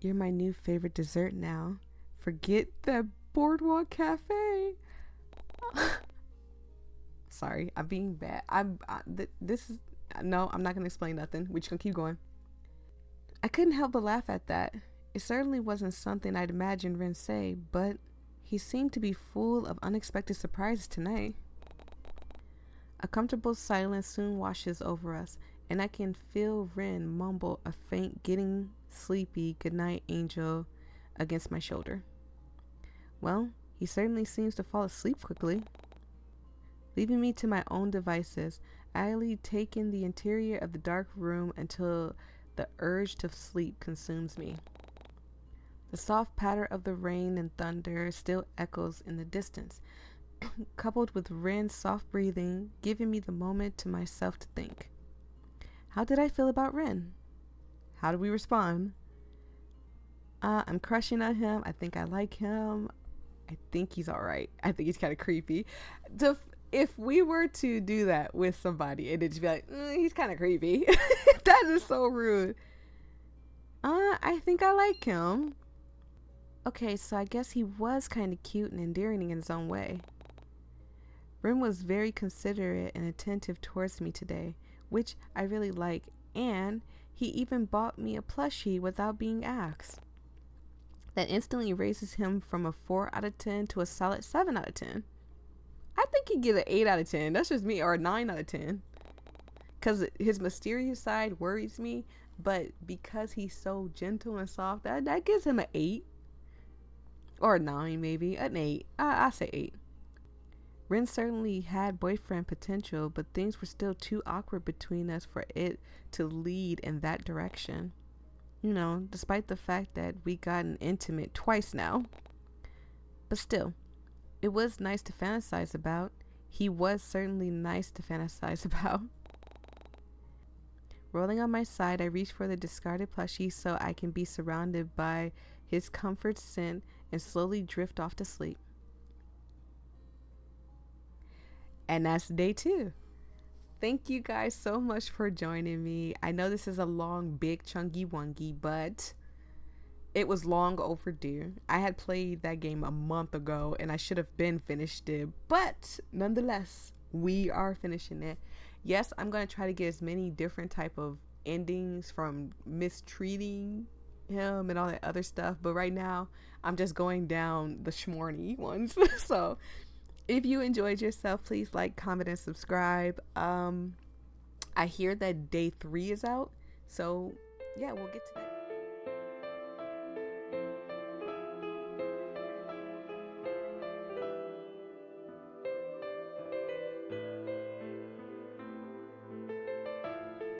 You're my new favorite dessert now. Forget that boardwalk cafe. sorry. I'm being bad. This is, no, I'm not going to explain nothing. We're just going to keep going. I couldn't help but laugh at that. It certainly wasn't something I'd imagined Ren say, but he seemed to be full of unexpected surprises tonight. A comfortable silence soon washes over us, and I can feel Ren mumble a faint getting sleepy goodnight angel against my shoulder. Well, he certainly seems to fall asleep quickly. Leaving me to my own devices, I take in the interior of the dark room until the urge to sleep consumes me. The soft patter of the rain and thunder still echoes in the distance, coupled with Ren's soft breathing, giving me the moment to myself to think. How did I feel about Ren? How do we respond? I'm crushing on him. I think I like him. I think he's all right. I think he's kind of creepy. If we were to do that with somebody and it'd just be like, he's kind of creepy. That is so rude. I think I like him. Okay, so I guess he was kind of cute and endearing in his own way. Ren was very considerate and attentive towards me today, which I really like, and he even bought me a plushie without being asked. That instantly raises him from a 4 out of 10 to a solid 7 out of 10. I think he'd get an 8 out of 10. That's just me, or a 9 out of 10. Because his mysterious side worries me, but because he's so gentle and soft, that gives him an 8. Or a 9, maybe. An 8. I say 8. Ren certainly had boyfriend potential, but things were still too awkward between us for it to lead in that direction. You know, despite the fact that we gotten intimate twice now. But still, it was nice to fantasize about. He was certainly nice to fantasize about. Rolling on my side, I reach for the discarded plushie so I can be surrounded by his comfort scent and slowly drift off to sleep. And that's day 2. Thank you guys so much for joining me. I know this is a long, big, chunky wongy, but it was long overdue. I had played that game a month ago and I should have been finished it, but nonetheless, we are finishing it. Yes, I'm going to try to get as many different type of endings from mistreating him and all that other stuff, but right now I'm just going down the schmorny ones. So if you enjoyed yourself, please like, comment, and subscribe. I hear that day 3 is out, so yeah, we'll get to that.